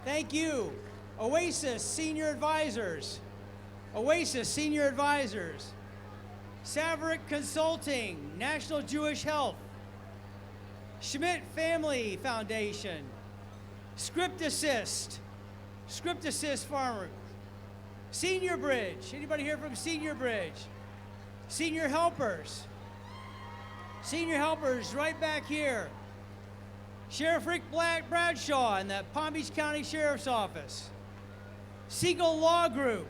Thank you. Oasis Senior Advisors. Oasis Senior Advisors. Saverick Consulting, National Jewish Health. Schmidt Family Foundation. Script Assist Farmer. Senior Bridge. Anybody here from Senior Bridge? Senior Helpers. Senior Helpers right back here. Sheriff Rick Bradshaw in the Palm Beach County Sheriff's Office. Siegel Law Group.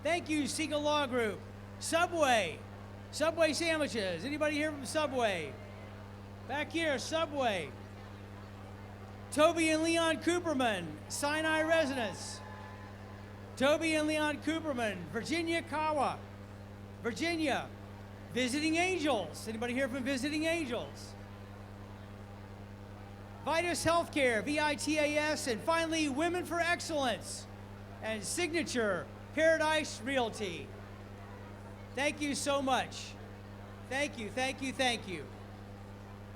Thank you, Siegel Law Group. Subway. Subway sandwiches. Anybody here from Subway? Back here, Subway. Toby and Leon Cooperman, Sinai Residence. Toby and Leon Cooperman, Virginia Kawa. Virginia. Visiting Angels. Anybody here from Visiting Angels? Vitas Healthcare, VITAS, and finally, Women for Excellence and Signature Paradise Realty. Thank you so much. Thank you, thank you, thank you.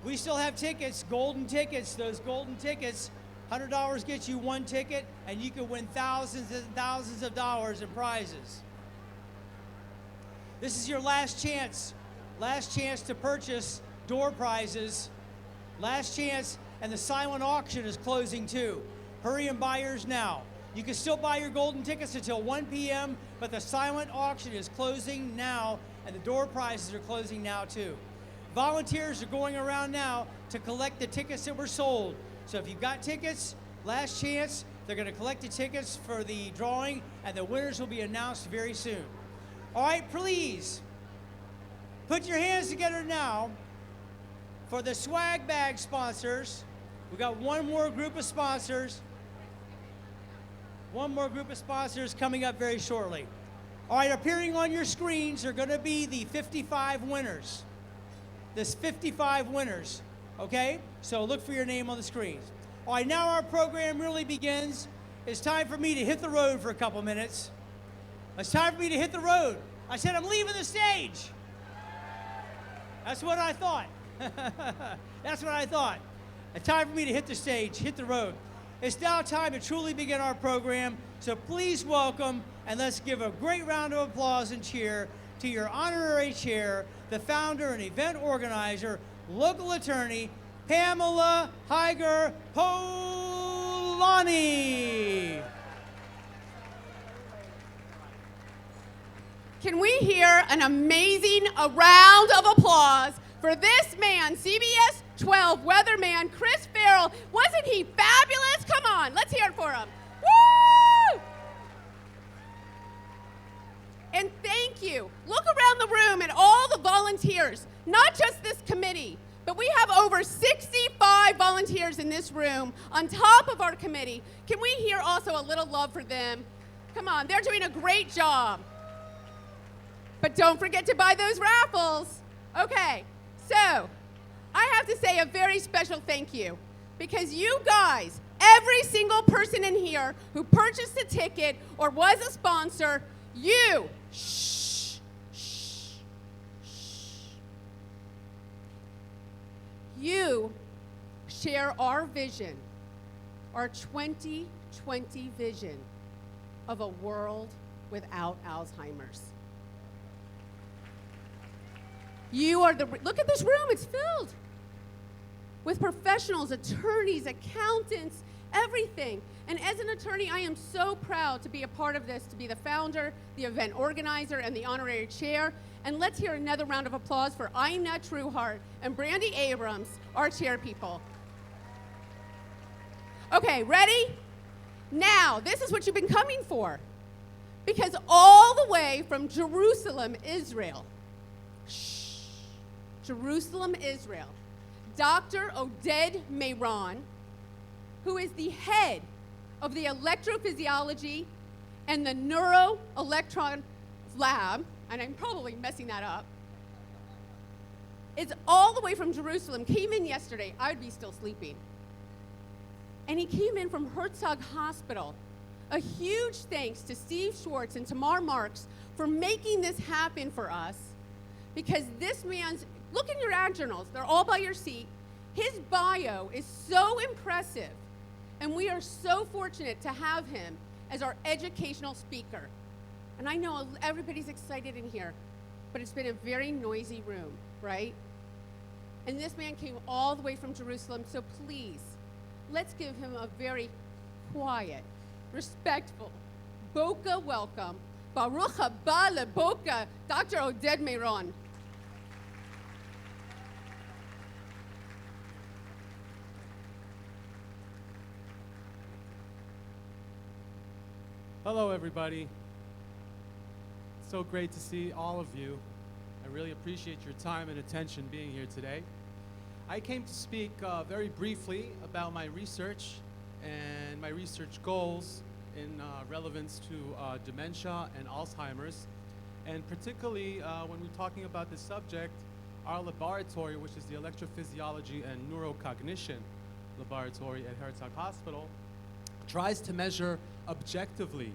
We still have tickets, golden tickets. Those golden tickets, $100 gets you one ticket, and you can win thousands and thousands of dollars in prizes. This is your last chance to purchase door prizes. Last chance, and the silent auction is closing too. Hurry and buy yours now. You can still buy your golden tickets until 1 p.m., but the silent auction is closing now, and the door prizes are closing now too. Volunteers are going around now to collect the tickets that were sold. So if you've got tickets, last chance, they're going to collect the tickets for the drawing, and the winners will be announced very soon. All right, please, put your hands together now for the swag bag sponsors. We've got one more group of sponsors. One more group of sponsors coming up very shortly. All right, appearing on your screens are going to be the 55 winners. There's 55 winners, okay? So look for your name on the screens. All right, now our program really begins. It's time for me to hit the road for a couple minutes. It's time for me to hit the road. I said I'm leaving the stage. That's what I thought. That's what I thought. It's time for me to hit the stage, hit the road. It's now time to truly begin our program, so please welcome and let's give a great round of applause and cheer to your honorary chair, the founder and event organizer, local attorney, Pamela Higer Polani. Can we hear an amazing round of applause for this man, CBS 12 weatherman Chris Farrell? Wasn't he fabulous? Come on, let's hear it for him. Woo! And thank you. Look around the room at all the volunteers, not just this committee, but we have over 65 volunteers in this room on top of our committee. Can we hear also a little love for them? Come on, they're doing a great job. But don't forget to buy those raffles. Okay, so I have to say a very special thank you because you guys, every single person in here who purchased a ticket or was a sponsor, you, you share our vision, our 2020 vision of a world without Alzheimer's. You are look at this room, it's filled with professionals, attorneys, accountants, everything. And as an attorney, I am so proud to be a part of this, to be the founder, the event organizer, and the honorary chair. And let's hear another round of applause for Ina Trueheart and Brandy Abrams, our chair people. Okay, ready? Now, this is what you've been coming for. Because all the way from Jerusalem, Israel, Jerusalem, Israel, Dr. Oded Mehron, who is the head of the electrophysiology and the neuroelectron lab, and I'm probably messing that up, is all the way from Jerusalem, came in yesterday. I would be still sleeping. And he came in from Herzog Hospital. A huge thanks to Steve Schwartz and Tamar Marks for making this happen for us, because this man's, look in your ad journals, they're all by your seat. His bio is so impressive, and we are so fortunate to have him as our educational speaker. And I know everybody's excited in here, but it's been a very noisy room, right? And this man came all the way from Jerusalem, so please, let's give him a very quiet, respectful, Boca welcome. Baruch haba leBoca, Dr. Oded Mehron. Hello, everybody. It's so great to see all of you. I really appreciate your time and attention being here today. I came to speak very briefly about my research and my research goals in relevance to dementia and Alzheimer's. And particularly when we're talking about this subject, our laboratory, which is the Electrophysiology and Neurocognition Laboratory at Herzog Hospital, tries to measure objectively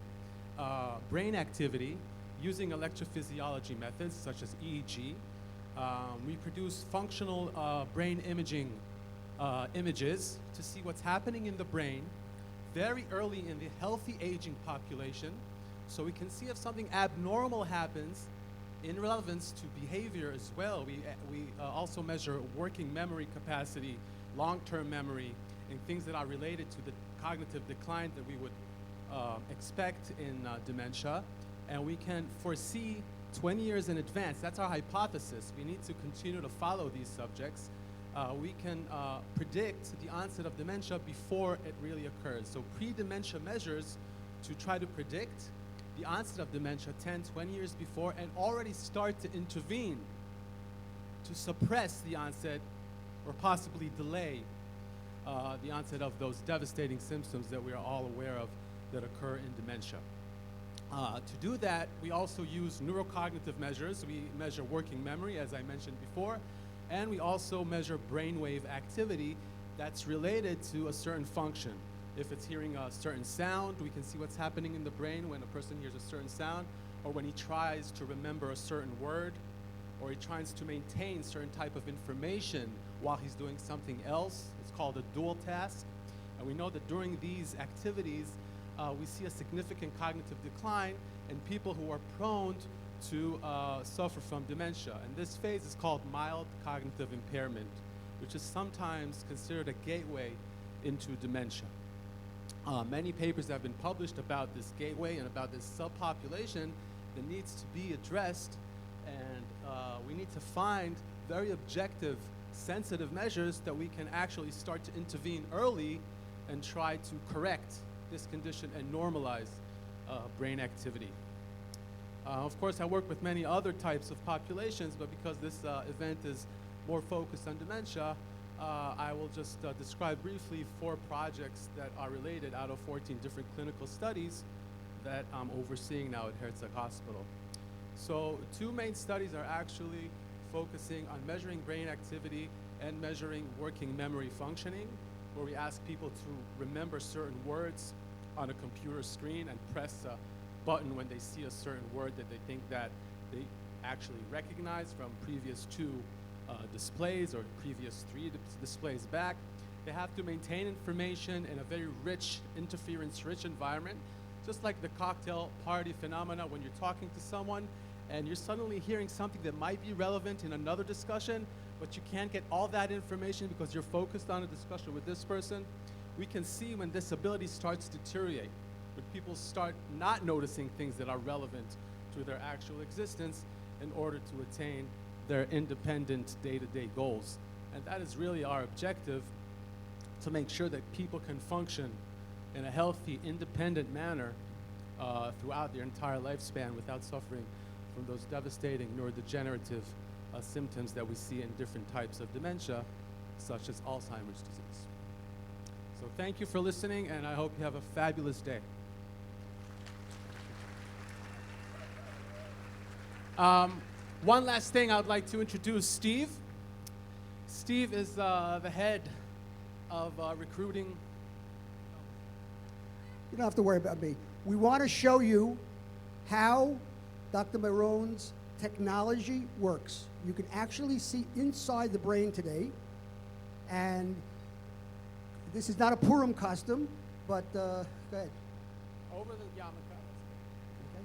brain activity using electrophysiology methods such as EEG. We produce functional brain imaging images to see what's happening in the brain very early in the healthy aging population, so we can see if something abnormal happens in relevance to behavior as well. We also measure working memory capacity, long-term memory, and things that are related to the cognitive decline that we would expect in dementia. And we can foresee 20 years in advance. That's our hypothesis. We need to continue to follow these subjects. We can predict the onset of dementia before it really occurs. So pre-dementia measures to try to predict the onset of dementia 10, 20 years before, and already start to intervene to suppress the onset or possibly delay the onset of those devastating symptoms that we are all aware of that occur in dementia. To do that, we also use neurocognitive measures. We measure working memory, as I mentioned before, and we also measure brainwave activity that's related to a certain function. If it's hearing a certain sound, we can see what's happening in the brain when a person hears a certain sound, or when he tries to remember a certain word, or he tries to maintain certain type of information while he's doing something else. It's called a dual task. And we know that during these activities, we see a significant cognitive decline in people who are prone to suffer from dementia. And this phase is called mild cognitive impairment. which is sometimes considered a gateway into dementia. Many papers have been published about this gateway and about this subpopulation that needs to be addressed, and we need to find very objective, sensitive measures that we can actually start to intervene early and try to correct this condition and normalize brain activity. Of course, I work with many other types of populations, but because this event is more focused on dementia, I will just describe briefly 4 projects that are related out of 14 different clinical studies that I'm overseeing now at Herzog Hospital. So 2 main studies are actually focusing on measuring brain activity and measuring working memory functioning, where we ask people to remember certain words on a computer screen and press a button when they see a certain word that they think that they actually recognize from previous 2 displays or previous 3 displays back. They have to maintain information in a very rich, interference-rich environment, just like the cocktail party phenomena when you're talking to someone and you're suddenly hearing something that might be relevant in another discussion, but you can't get all that information because you're focused on a discussion with this person. We can see when this ability starts to deteriorate, when people start not noticing things that are relevant to their actual existence in order to attain their independent day-to-day goals. And that is really our objective, to make sure that people can function in a healthy, independent manner throughout their entire lifespan without suffering from those devastating neurodegenerative symptoms that we see in different types of dementia, such as Alzheimer's disease. So thank you for listening, and I hope you have a fabulous day. One last thing, I would like to introduce Steve. Steve is the head of recruiting. You don't have to worry about me. We want to show you how Dr. Marone's technology works. You can actually see inside the brain today, and this is not a Purim costume, but go ahead. Over the yarmulke. Okay.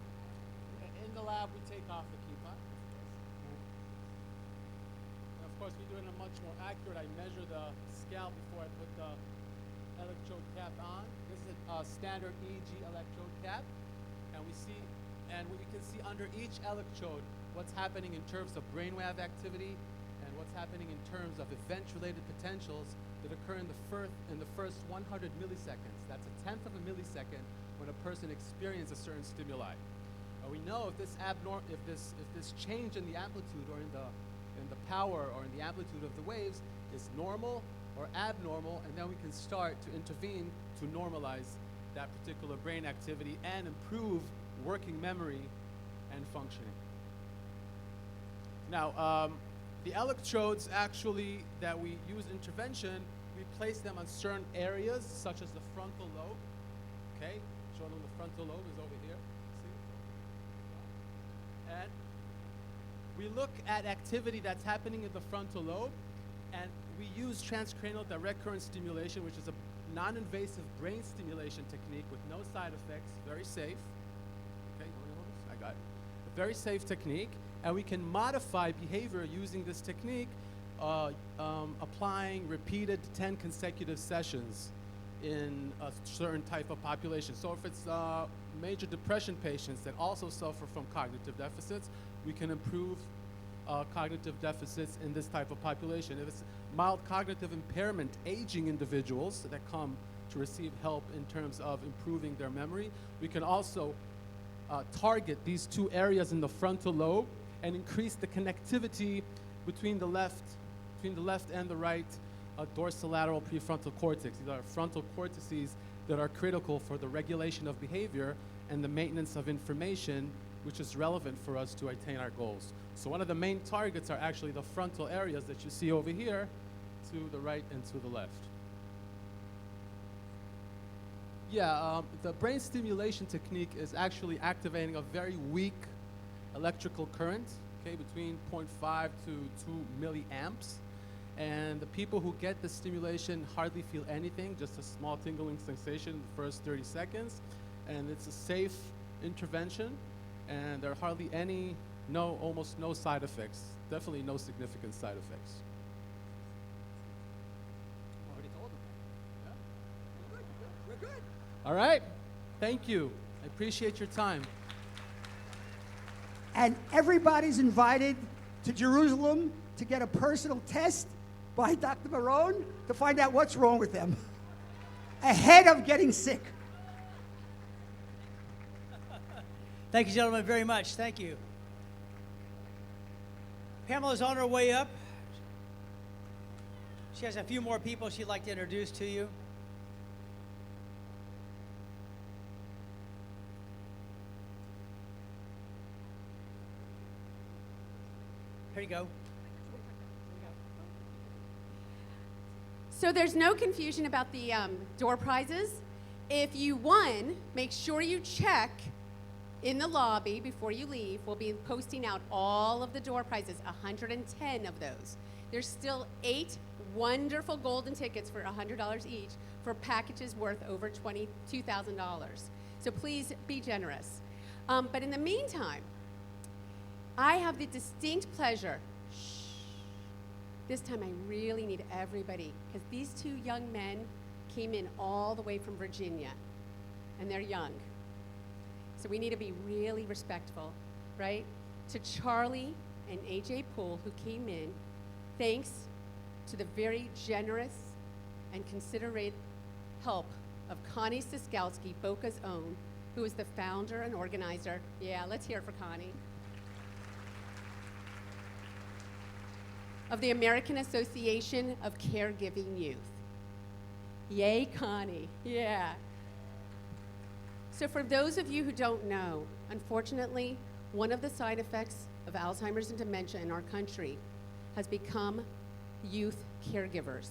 In the lab, we take off the kippah. And of course, we do it in a much more accurate. I measure the scalp before I put the electrode cap on. This is a standard EEG electrode cap, and we can see under each electrode what's happening in terms of brainwave activity and what's happening in terms of event-related potentials that occur in the first 100 milliseconds. That's a tenth of a millisecond when a person experiences a certain stimuli. We know if this change in the amplitude or in the power or in the amplitude of the waves is normal or abnormal, and then we can start to intervene to normalize that particular brain activity and improve working memory and functioning. Now, the electrodes actually that we use intervention, we place them on certain areas such as the frontal lobe. Okay, showing them the frontal lobe is over here. See? And we look at activity that's happening in the frontal lobe, and we use transcranial direct current stimulation, which is a non-invasive brain stimulation technique with no side effects, very safe. Okay, you want to hold this? I got it. A very safe technique, and we can modify behavior using this technique, applying repeated 10 consecutive sessions in a certain type of population. So if it's major depression patients that also suffer from cognitive deficits, we can improve cognitive deficits in this type of population. If it's mild cognitive impairment, aging individuals that come to receive help in terms of improving their memory, we can also target these 2 areas in the frontal lobe and increase the connectivity between the left and the right dorsolateral prefrontal cortex. These are frontal cortices that are critical for the regulation of behavior and the maintenance of information, which is relevant for us to attain our goals. So one of the main targets are actually the frontal areas that you see over here, to the right and to the left. Yeah, the brain stimulation technique is actually activating a very weak electrical current, okay, between 0.5 to 2 milliamps. And the people who get the stimulation hardly feel anything, just a small tingling sensation in the first 30 seconds. And it's a safe intervention, and there are hardly almost no side effects, definitely no significant side effects. All right. Thank you. I appreciate your time. And everybody's invited to Jerusalem to get a personal test by Dr. Marone to find out what's wrong with them ahead of getting sick. Thank you, gentlemen, very much. Thank you. Pamela's on her way up. She has a few more people she'd like to introduce to you. Here you go. So there's no confusion about the door prizes. If you won, make sure you check in the lobby before you leave. We'll be posting out all of the door prizes, 110 of those. There's still 8 wonderful golden tickets for $100 each for packages worth over $22,000. So please be generous. But in the meantime, I have the distinct pleasure, this time I really need everybody, because these 2 young men came in all the way from Virginia, and they're young. So we need to be really respectful, right? To Charlie and AJ Poole, who came in, thanks to the very generous and considerate help of Connie Siskowski, Boca's own, who is the founder and organizer. Yeah, let's hear it for Connie. Of the American Association of Caregiving Youth. Yay, Connie, yeah. So for those of you who don't know, unfortunately, one of the side effects of Alzheimer's and dementia in our country has become youth caregivers.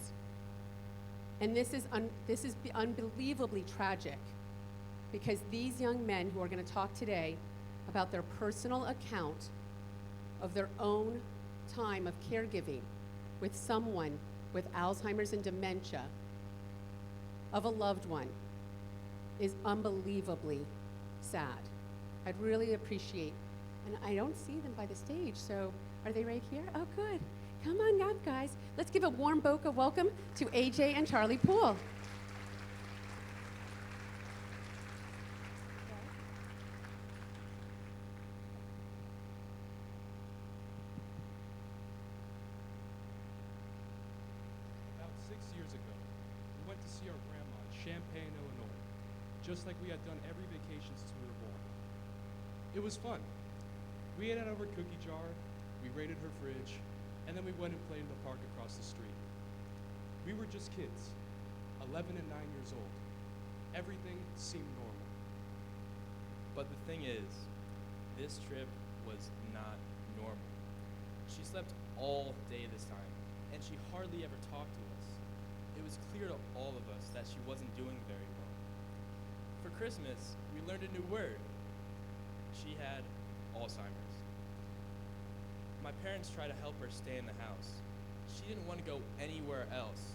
And this is unbelievably tragic, because these young men who are going to talk today about their personal account of their own time of caregiving with someone with Alzheimer's and dementia of a loved one is unbelievably sad. I'd really appreciate, and I don't see them by the stage, so are they right here? Oh, good. Come on up, guys. Let's give a warm Boca welcome to AJ and Charlie Poole. Champaign, Illinois, just like we had done every vacation since we were born. It was fun. We ate out of her cookie jar, we raided her fridge, and then we went and played in the park across the street. We were just kids, 11 and 9 years old. Everything seemed normal. But the thing is, this trip was not normal. She slept all day this time, and she hardly ever talked to us. It was clear to all of us that she wasn't doing very well. For Christmas, we learned a new word. She had Alzheimer's. My parents tried to help her stay in the house. She didn't want to go anywhere else,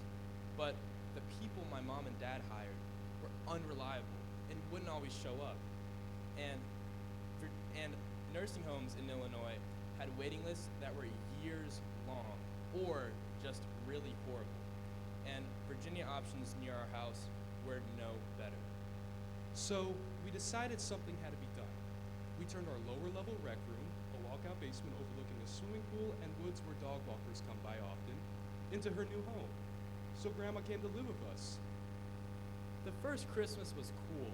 but the people my mom and dad hired were unreliable and wouldn't always show up. And nursing homes in Illinois had waiting lists that were years long or just really horrible. And Virginia options near our house were no better. So we decided something had to be done. We turned our lower level rec room, a walkout basement overlooking a swimming pool and woods where dog walkers come by often, into her new home. So Grandma came to live with us. The first Christmas was cool.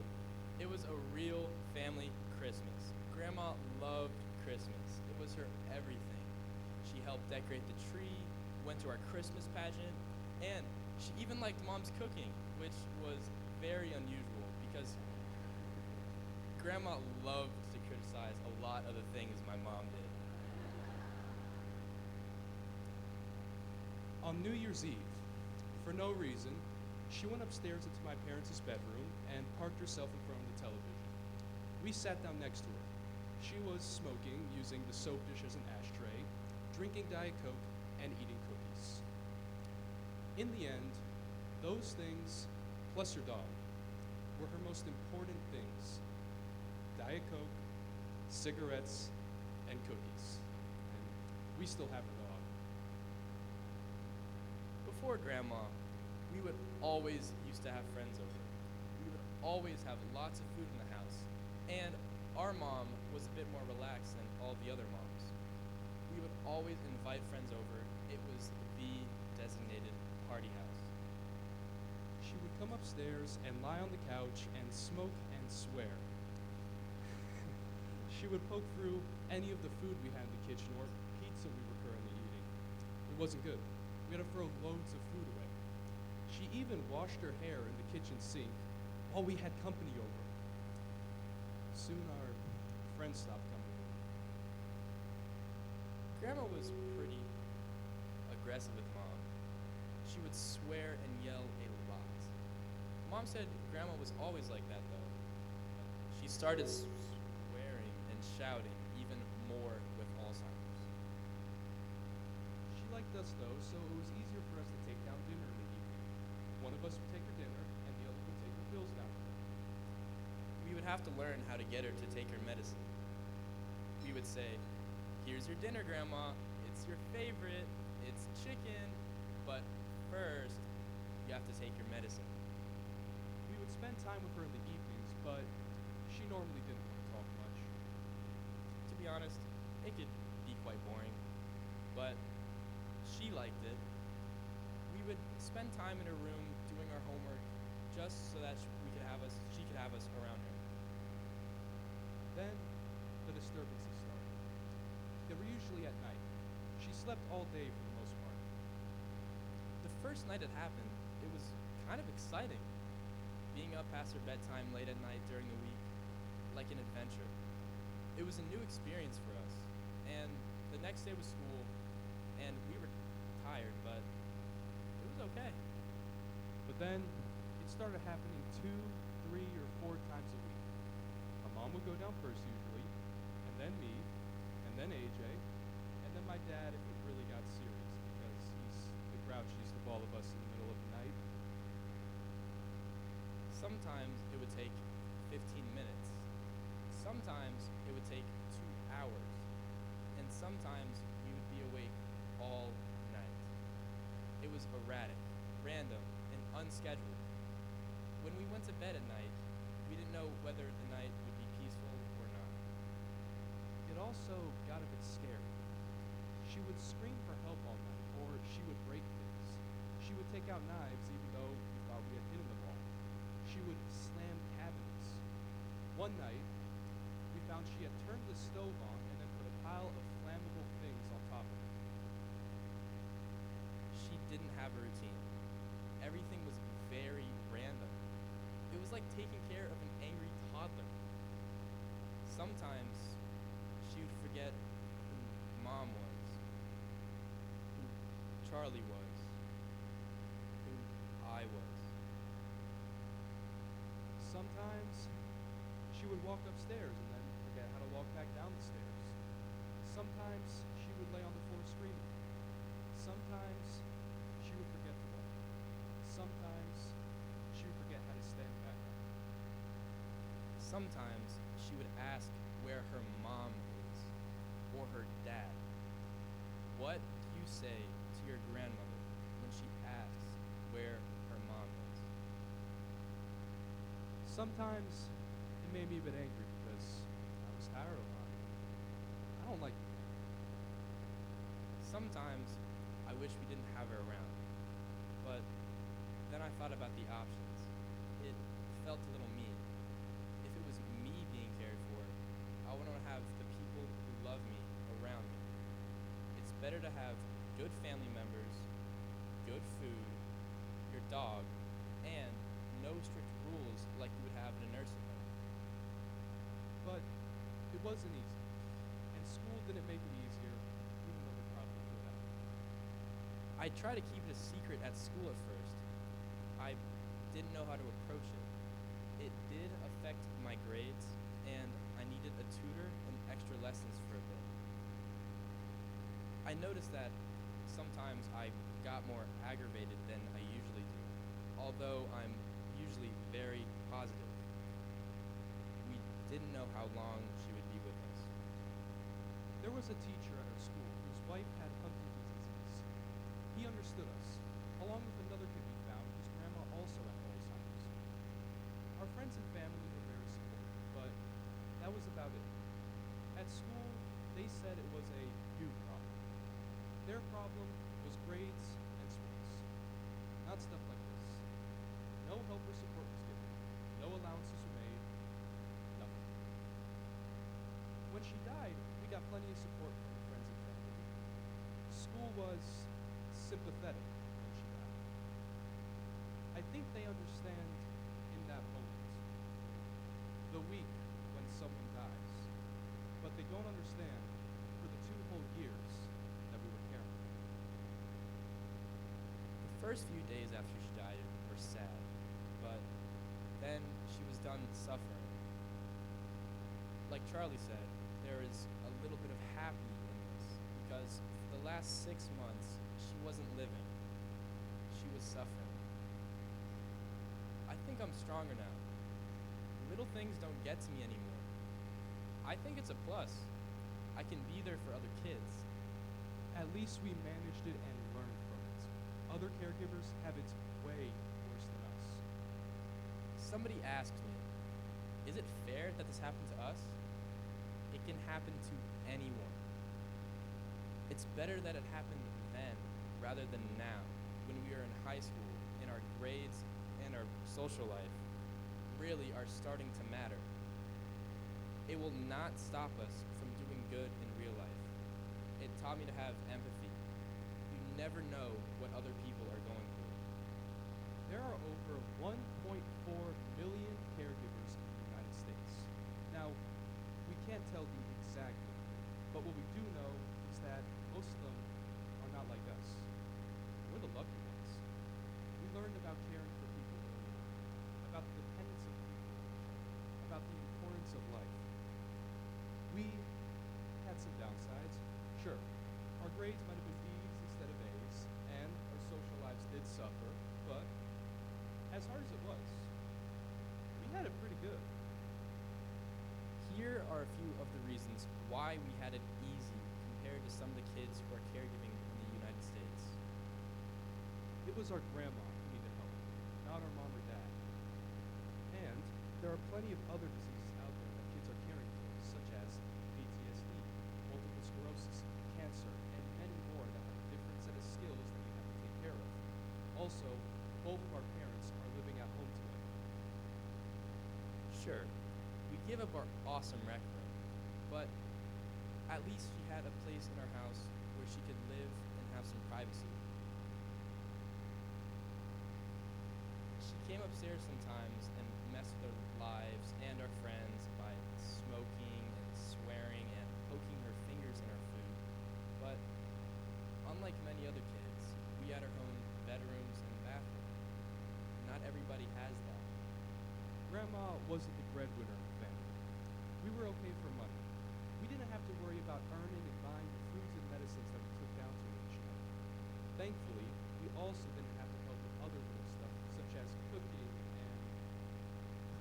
It was a real family Christmas. Grandma loved Christmas. It was her everything. She helped decorate the tree, went to our Christmas pageant, and she even liked Mom's cooking, which was very unusual because Grandma loved to criticize a lot of the things my mom did. On New Year's Eve, for no reason, she went upstairs into my parents' bedroom and parked herself in front of the television. We sat down next to her. She was smoking, using the soap dish as an ashtray, drinking Diet Coke, and eating cookies. In the end, those things, plus her dog, were her most important things. Diet Coke, cigarettes, and cookies. And we still have her dog. Before Grandma, we would always used to have friends over. We would always have lots of food in the house, and our mom was a bit more relaxed than all the other moms. We would always invite friends over. It was the designated party house. She would come upstairs and lie on the couch and smoke and swear. She would poke through any of the food we had in the kitchen or pizza we were currently eating. It wasn't good. We had to throw loads of food away. She even washed her hair in the kitchen sink while we had company over. Soon our friends stopped coming over. Grandma was pretty aggressive with Mom. She would swear and yell a lot. Mom said Grandma was always like that, though. She started swearing and shouting even more with Alzheimer's. She liked us though, so it was easier for us to take down dinner in the evening. One of us would take her dinner, and the other would take her pills down. We would have to learn how to get her to take her medicine. We would say, "Here's your dinner, Grandma. It's your favorite. It's chicken. But first, you have to take your medicine." We would spend time with her in the evenings, but she normally didn't want to talk much. To be honest, it could be quite boring, but she liked it. We would spend time in her room doing our homework just so that she could have us around her. Then the disturbances started. They were usually at night. She slept all day for the most part. The first night it happened, it was kind of exciting. Being up past her bedtime late at night during the week, like an adventure. It was a new experience for us. And the next day was school, and we were tired, but it was okay. But then it started happening 2, 3, or 4 times a week. My mom would go down first usually, and then me, and then AJ, and then my dad if it really got serious because he's the grouchiest of all of us in the middle of the night. Sometimes it would take 15 minutes. Sometimes it would take 2 hours. And sometimes we would be awake all night. It was erratic, random, and unscheduled. When we went to bed at night, we didn't know whether the night would be peaceful or not. It also got a bit scary. She would scream for help all night, or she would break things. She would take out knives even though we thought we had hidden them all. She would slam cabinets. One night, we found she had turned the stove on and then put a pile of flammable things on top of it. She didn't have a routine. Everything was very random. It was like taking care of an angry toddler. Sometimes she would forget who Mom was, who Charlie was, who I was. Sometimes she would walk upstairs and then forget how to walk back down the stairs. Sometimes she would lay on the floor screaming. Sometimes she would forget to walk. Sometimes she would forget how to stand back up. Sometimes she would ask where her mom is or her dad. What do you say to your grandmother when she asks where her mom is? Sometimes it made me a bit angry because I was tired a lot. I don't like it. Sometimes I wish we didn't have her around, but then I thought about the options. It felt a little mean. If it was me being cared for, I want to have the people who love me around me. It's better to have good family members, good food, your dog, and no strict rules like you would have in a nursing home. But it wasn't easy. And school didn't make it easier, even though it probably could have. I tried to keep it a secret at school at first. I didn't know how to approach it. It did affect my grades, and I needed a tutor and extra lessons for a bit. I noticed that sometimes I got more aggravated than I usually do, although I'm usually very positive. We didn't know how long she would be with us. There was a teacher at our school whose wife had Huntington's disease. He understood us, along with another kid we found whose grandma also had Alzheimer's. Our friends and family were very supportive, but that was about it. At school, they said it was a you problem. Their problem was grades and sports, not stuff like this. No help or support was given, no allowances were made, nothing. When she died, we got plenty of support from friends and family. School was sympathetic when she died. I think they understand in that moment, the week when someone dies, but they don't understand for the 2 whole years that we were caring for her. The first few days after she died were sad, but then she was done suffering. Like Charlie said, there is a little bit of happy in this because for the last 6 months, she wasn't living. She was suffering. I think I'm stronger now. Little things don't get to me anymore. I think it's a plus. I can be there for other kids. At least we managed it and learned from it. Other caregivers have it way worse than us. Somebody asked me, is it fair that this happened to us? It can happen to anyone. It's better that it happened then rather than now, when we are in high school and our grades and our social life really are starting to matter. It will not stop us from doing good in real life. It taught me to have empathy. You never know what other people are going through. There are over 1.4 million caregivers in the United States. Now, we can't tell the exact number, but what we do know is that most of them are not like us. We're the lucky ones. We learned about caring for people early on, about the dependence of people, about the importance of life. We had some downsides, sure. Our grades might have been B's instead of A's, and our social lives did suffer, but as hard as it was, we had it pretty good. Here are a few of the reasons why we had it easy compared to some of the kids who are caregiving in the United States. It was our grandma who needed help, not our mom or dad. And there are plenty of other diseases out there that kids are caring for, such as PTSD, multiple sclerosis, cancer, and many more that have a different set of skills that you have to take care of. Also, both of our parents are living at home together. Sure, we give up our awesome rec room, but at least she had a place in our house where she could live and have some privacy. She came upstairs sometimes and messed with our lives and our friends by smoking and swearing and poking her fingers in our food. But unlike many other kids, we had our own bedrooms and bathroom. Not everybody has that. Grandma wasn't the breadwinner of the family. We were okay for money. We didn't have to worry about earning and buying the foods and medicines that we took down to her each night. Thankfully, we also didn't have to help with other little stuff, such as cooking and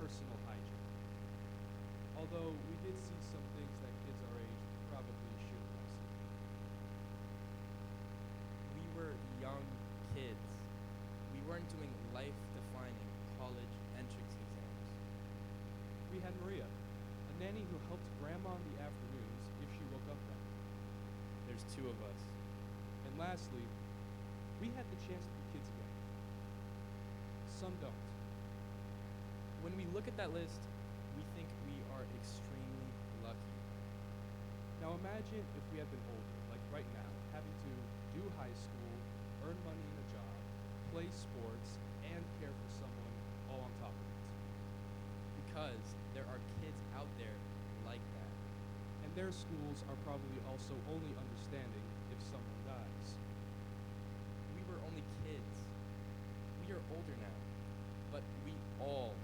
personal hygiene. Although we did see some things that kids our age probably shouldn't have seen. We were young kids. We weren't doing life-defining college entrance exams. We had Maria, a nanny who helped Grandma in the afternoons if she woke up that way. There's 2 of us. And lastly, we had the chance to be kids again. Some don't. When we look at that list, we think we are extremely lucky. Now imagine if we had been older, like right now, having to do high school, earn money in a job, play sports, and care for someone all on top of it. Because there are kids out there like that. And their schools are probably also only understanding if someone dies. We were only kids. We are older now, but we all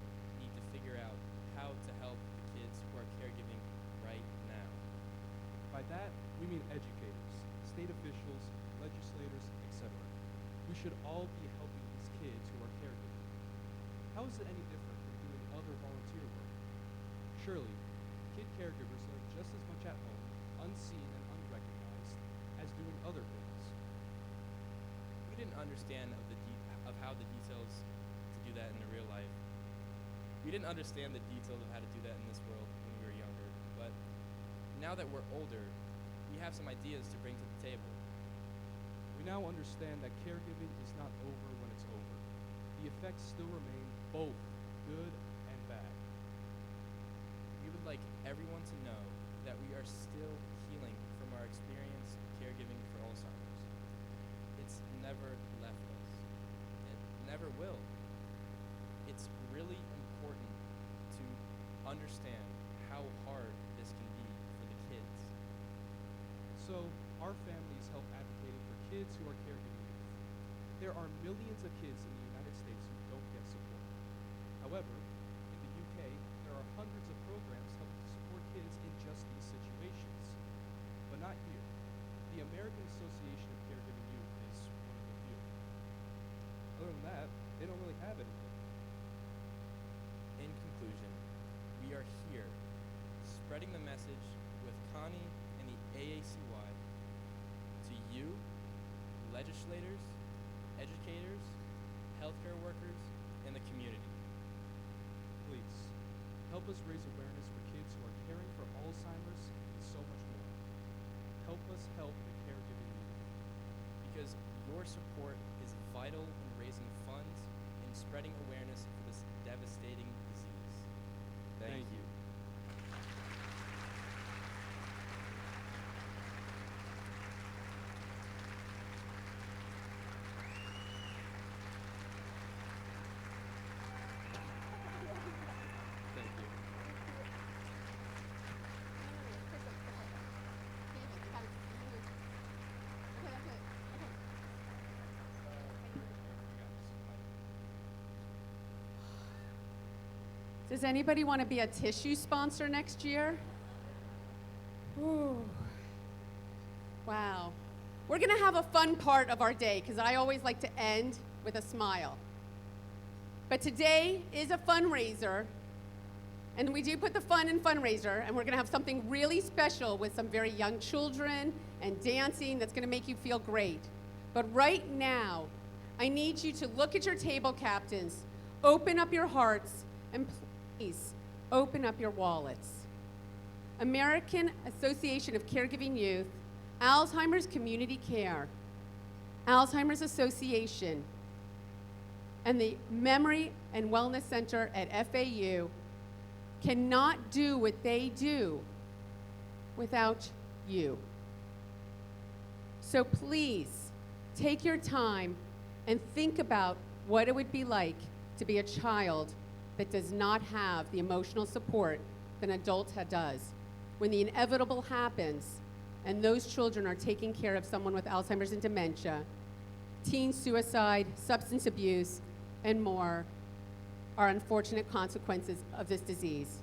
need to figure out how to help the kids who are caregiving right now. By that, we mean educators, state officials, legislators, etc. We should all be helping these kids who are caregiving. How is it any different from doing other volunteer work? Surely, kid caregivers are just as much at home, unseen and unrecognized, as doing other things. We didn't understand of how the details to do that in the real life. We didn't understand the details of how to do that in this world when we were younger, but now that we're older, we have some ideas to bring to the table. We now understand that caregiving is not over when it's over. The effects still remain, both good and bad. We would like everyone to know that we are still healing from our experience caregiving for Alzheimer's. It's never left us. It never will. It's really important to understand how hard this can be for the kids. So, our families help advocating for kids who are caregiving youth. There are millions of kids in the United States who don't get support. However, in the UK, there are hundreds of programs helping to support kids in just these situations. But not here. The American Association of Caregiving Youth is one of the few. Other than that, they don't really have anything. In conclusion, we are here spreading the message with Connie and the AACY to you, legislators, educators, healthcare workers, and the community. Please, help us raise awareness for kids who are caring for Alzheimer's and so much more. Help us help the caregiving youth. Because your support is vital in raising funds and spreading awareness for this devastating disease. Thank you. Thank you. Does anybody want to be a tissue sponsor next year? Ooh. Wow. We're going to have a fun part of our day because I always like to end with a smile. But today is a fundraiser, and we do put the fun in fundraiser, and we're going to have something really special with some very young children and dancing that's going to make you feel great. But right now, I need you to look at your table captains, open up your hearts, and please open up your wallets. American Association of Caregiving Youth, Alzheimer's Community Care, Alzheimer's Association, and the Memory and Wellness Center at FAU cannot do what they do without you. So please take your time and think about what it would be like to be a child that does not have the emotional support that an adult does. When the inevitable happens and those children are taking care of someone with Alzheimer's and dementia, teen suicide, substance abuse, and more are unfortunate consequences of this disease.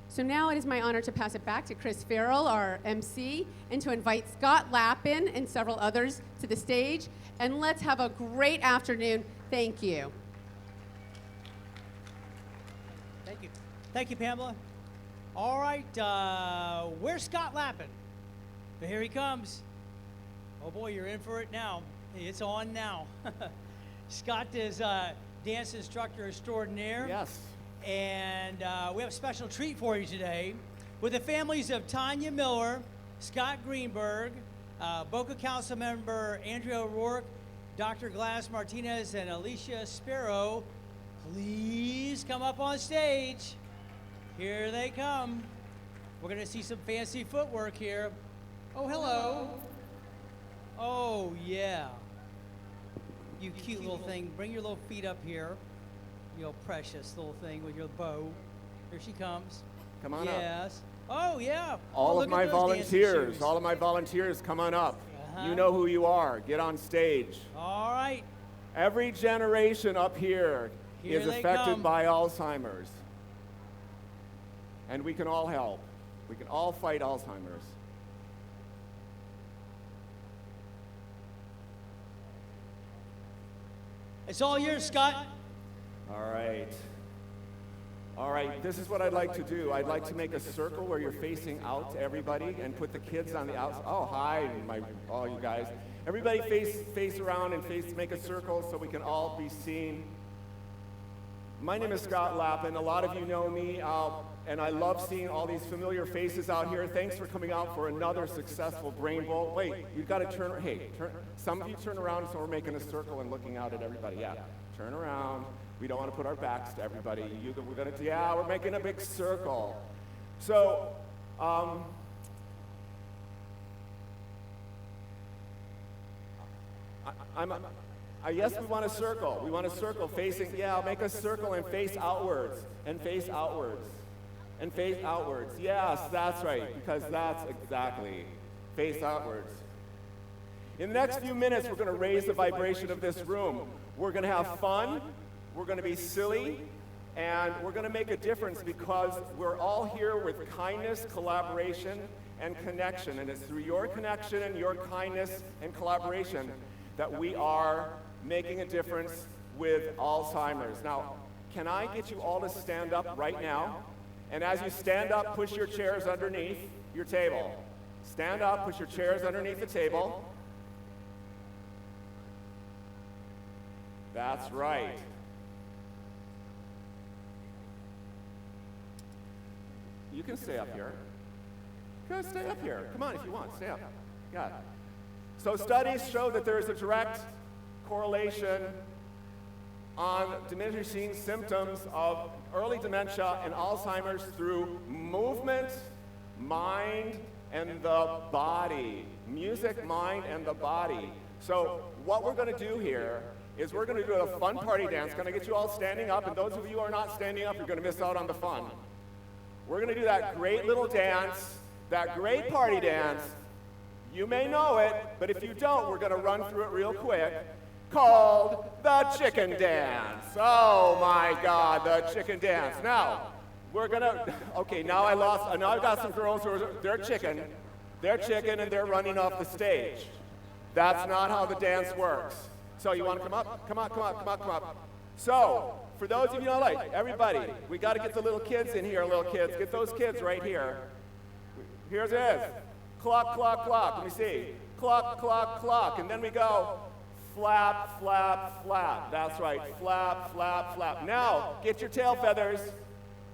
So now it is my honor to pass it back to Chris Farrell, our MC, and to invite Scott Lappin and several others to the stage. And let's have a great afternoon. Thank you. Thank you. Thank you, Pamela. All right, where's Scott Lappin? Here he comes. Oh boy, you're in for it now. It's on now. Scott is dance instructor extraordinaire. Yes. And we have a special treat for you today with the families of Tanya Miller, Scott Greenberg, Boca Council member Andrea O'Rourke, Dr. Glass Martinez, and Alicia Sparrow. Please come up on stage. Here they come. We're going to see some fancy footwork here. Oh, hello. Oh, yeah. You cute little thing. Bring your little feet up here. You know, precious little thing with your bow. Here she comes. Come on up. Yes. Oh, yeah. All Oh, of look at my those dancing volunteers, shoes. all of my volunteers, come on up. Uh-huh. You know who you are. Get on stage. All right. Every generation up here Here is they affected come. by Alzheimer's. And we can all help. We can all fight Alzheimer's. It's all yours, Scott. All right. All right, this is what I'd like to do. I'd like to make a circle where you're facing out to everybody and put the kids on the outside. Oh, hi, all you guys. Everybody face around and make a circle so we can all be seen. My name is Scott Lappin. A lot of you know me, and I love seeing all these familiar faces out here. Thanks for coming out for another successful Brain Bowl. Wait, you've got to turn, some of you turn around so we're making a circle and looking out at everybody. Yeah, turn around. We don't want to put our backs to everybody. We're making a big circle. So, yes, we want a circle. We want a circle facing, make a circle and face outwards, and face outwards, and face outwards. Yes, that's right, because that's exactly, face outwards. In the next few minutes, we're going to raise the vibration of this room. We're going to have fun, we're going to be silly, and we're going to make a difference because we're all here with kindness, collaboration, and connection. And it's through your connection and your kindness and collaboration that we are making a difference with Alzheimer's. Now, can I get you all to stand up right now? And as you stand up, push your chairs underneath your table. Stand up, push your chairs underneath the table. That's right. You can stay up here. Go stay up here. Come on if you want, stay up. Yeah. So studies show that there is a direct correlation on diminishing symptoms of early dementia and Alzheimer's through movement, mind, and the body. Music, mind, and the body. So what we're going to do here is we're going to do a fun party dance. Going to get you all standing up, and those of you who are not standing up, you're going to miss out on the fun. We're going to do that great little dance, that great party dance. You may know it, but if you don't, we're going to run through it real quick, called the chicken dance. Oh my God, the chicken dance. Now, we're going to, okay, now I've got some girls who are, they're chicken, and they're running off the stage. That's not how the dance works. So you want to come up? Come up. So, for those of you who don't like, everybody, we got to get the little kids in here, little kids. Get those kids right here. Here's it is. Clock, clock, clock. Let me see. Clock, clock, clock. And then we go flap, flap, flap. That's right. Flap, flap, flap. Now, get your tail feathers.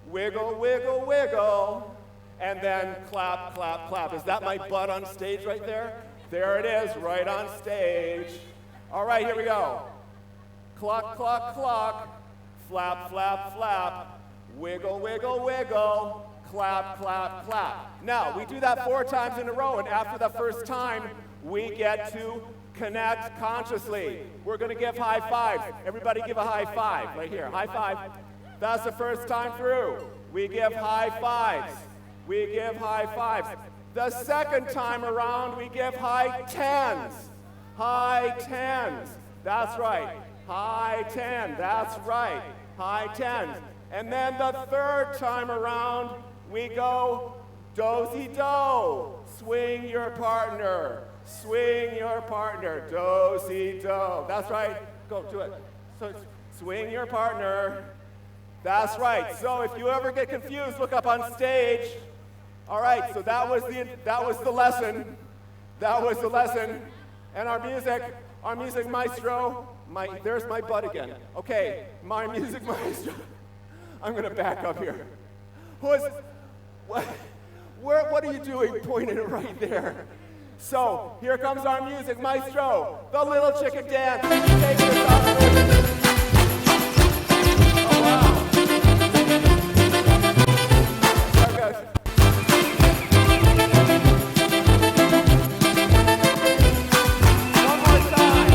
Wiggle, wiggle, wiggle. And then clap, clap, clap. Is that my butt on stage right there? There it is, right on stage. All right, here we go. Clock, clock, clock. Flap, flap, flap. Wiggle, wiggle, wiggle. Clap, clap, clap. Now, we do that 4 times in a row, and after the first time, we get to connect consciously. We're going to give high fives. Everybody give a high five right here. High five. That's the first time through. We give high fives. We give high fives. The second time around, we give high tens. High tens. That's right. High 10. That's right. High tens. And then the third time around, we go do-si-do. Swing your partner. Swing your partner. Do-si-do. That's right. Go, do it. So, swing your partner. That's right. So if you ever get confused, look up on stage. All right, so that was the lesson. That was the lesson. And our music maestro, there's my butt again. Okay, my music maestro. I'm going to back up here. What are you doing pointing it right there? So, here comes our music maestro, the little chicken dance. Take this off. Oh, wow. There it goes. One more time.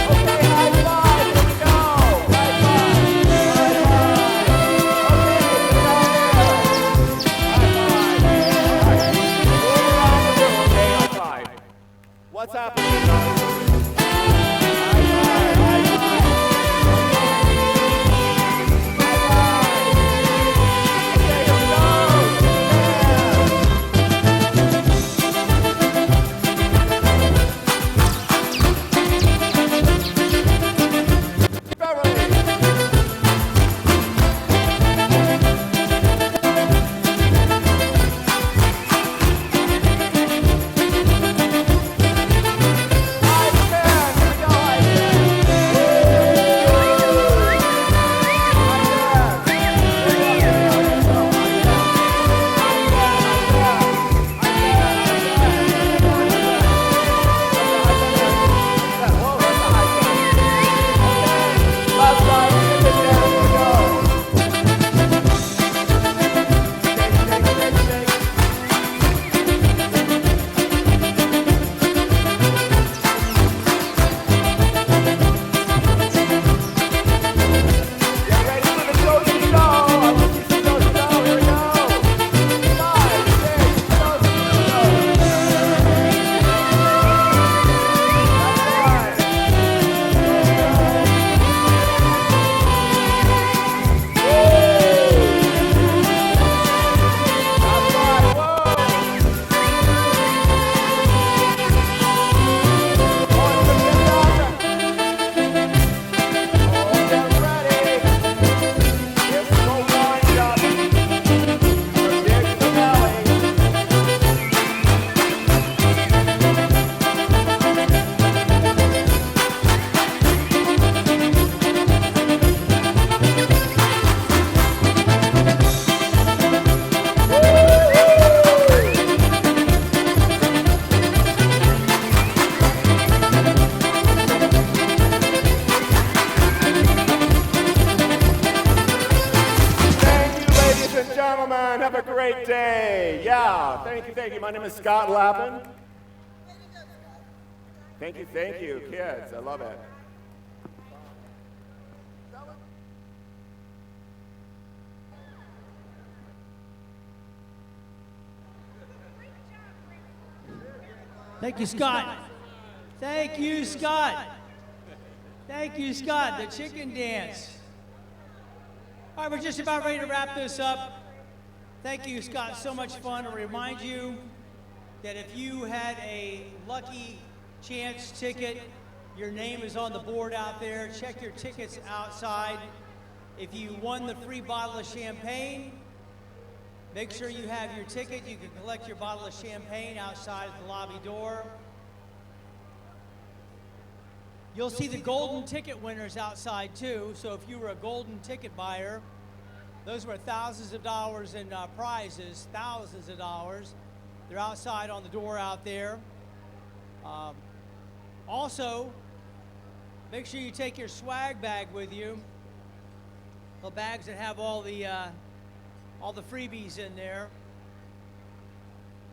Okay, high five. Here we go. High five. What's happening? Yay! Yeah! Thank you. My name is Scott Lappin. Thank you, kids. I love it. Thank you, Scott. Thank you, Scott. Thank you, Scott. The chicken dance. All right, we're just about ready to wrap this up. Thank you, Scott. So much fun. To remind you that if you had a lucky chance ticket, your name is on the board out there. Check your tickets outside. If you won the free bottle of champagne, make sure you have your ticket. You can collect your bottle of champagne outside the lobby door. You'll see the golden ticket winners outside too. So if you were a golden ticket buyer, those were thousands of dollars in prizes, thousands of dollars. They're outside on the door out there. Also, make sure you take your swag bag with you. The bags that have all the freebies in there.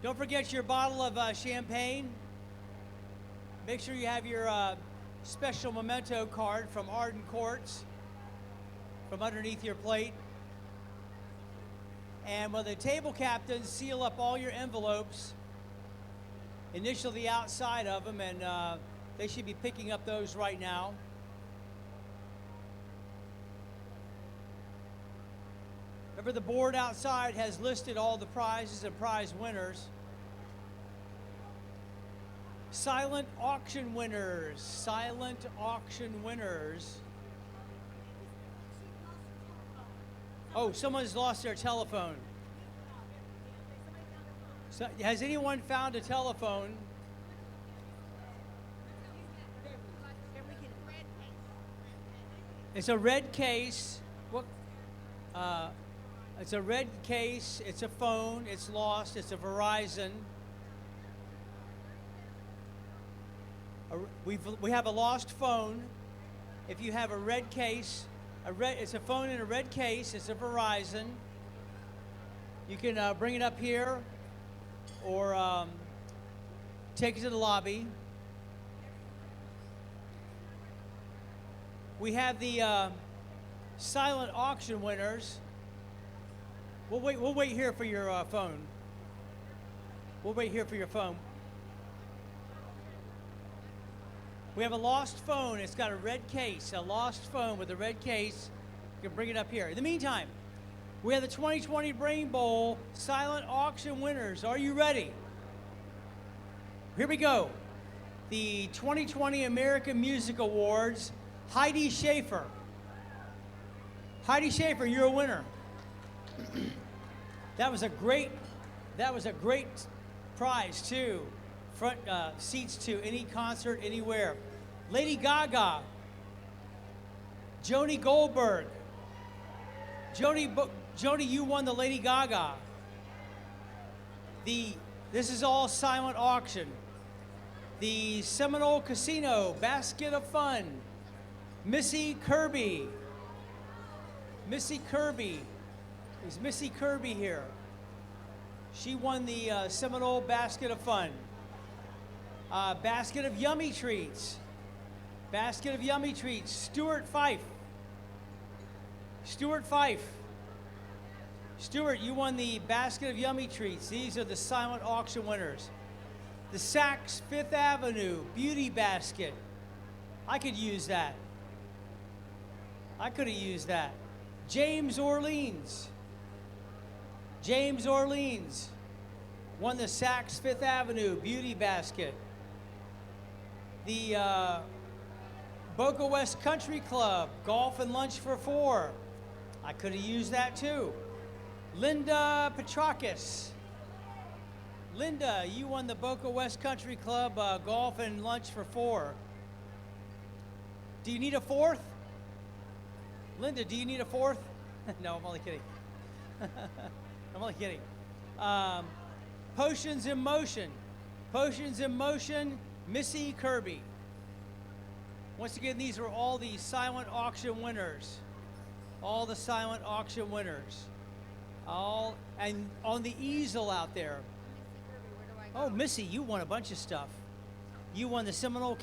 Don't forget your bottle of champagne. Make sure you have your special memento card from Arden Courts from underneath your plate. And when the table captains seal up all your envelopes, initial the outside of them, and they should be picking up those right now. Remember, the board outside has listed all the prizes and prize winners. Silent auction winners. Silent auction winners. Oh, someone's lost their telephone. So, has anyone found a telephone? It's a red case. What? It's a red case. It's a phone. It's lost. It's a Verizon. We have a lost phone. If you have a red case, it's a phone in a red case. It's a Verizon. You can bring it up here or take it to the lobby. We have the silent auction winners. We'll wait here for your phone. We'll wait here for your phone. We have a lost phone. It's got a red case, a lost phone with a red case. You can bring it up here. In the meantime, we have the 2020 Brain Bowl silent auction winners. Are you ready? Here we go. The 2020 American Music Awards, Heidi Schaefer. Heidi Schaefer, you're a winner. That was a great prize too. Front seats to any concert anywhere. Lady Gaga, Joni Goldberg. Joni, you won the Lady Gaga. This is all silent auction. The Seminole Casino Basket of Fun. Missy Kirby. Missy Kirby. Is Missy Kirby here? She won the Seminole Basket of Fun. Basket of Yummy Treats. Basket of Yummy Treats. Stuart Fife. Stuart Fife. Stuart, you won the Basket of Yummy Treats. These are the silent auction winners. The Saks Fifth Avenue Beauty Basket. I could use that. I could have used that. James Orleans. James Orleans won the Saks Fifth Avenue Beauty Basket. The Boca West Country Club Golf and Lunch for 4. I could have used that too. Linda Petrakis. Linda, you won the Boca West Country Club Golf and Lunch for 4. Do you need a fourth? Linda, do you need a fourth? No, I'm only kidding. I'm only kidding. Potions in Motion. Potions in Motion, Missy Kirby. Once again, these are all the silent auction winners. All the silent auction winners. All and on the easel out there. Oh, Missy, you won a bunch of stuff. You won the Seminole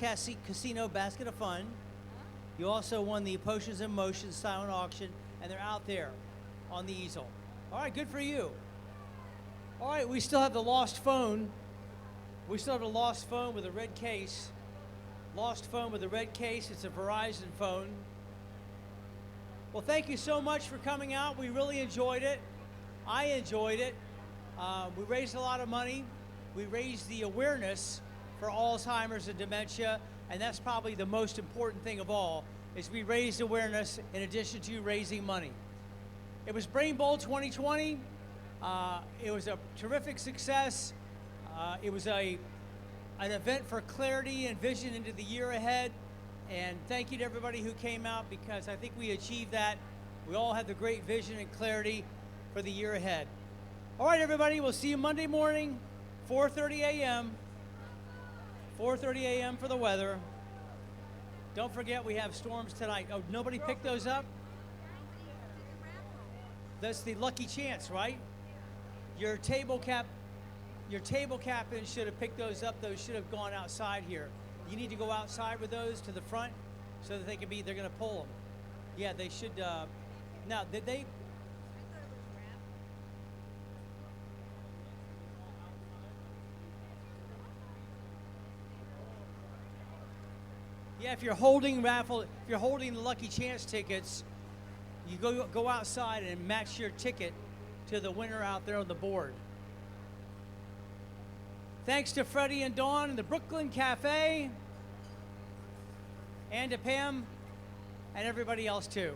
Casino Basket of Fun. You also won the Potions in Motion silent auction, and they're out there on the easel. All right, good for you. All right, we still have the lost phone. We still have a lost phone with a red case. Lost phone with a red case. It's a Verizon phone. Well, thank you so much for coming out. We really enjoyed it. I enjoyed it. We raised a lot of money. We raised the awareness for Alzheimer's and dementia, and that's probably the most important thing of all, is we raised awareness in addition to raising money. It was Brain Bowl 2020. It was a terrific success. It was an event for clarity and vision into the year ahead. And thank you to everybody who came out, because I think we achieved that. We all had the great vision and clarity for the year ahead. All right, everybody, we'll see you Monday morning, 4:30 a.m. 4:30 a.m. for the weather. Don't forget we have storms tonight. Oh, nobody picked those up? That's the lucky chance, right? Your table captain should have picked those up. Those should have gone outside here. You need to go outside with those to the front so that they're going to pull them. Yeah, they should. Now, did they? Yeah, if you're holding the lucky chance tickets, you go outside and match your ticket to the winner out there on the board. Thanks to Freddie and Dawn and the Brooklyn Cafe, and to Pam and everybody else too.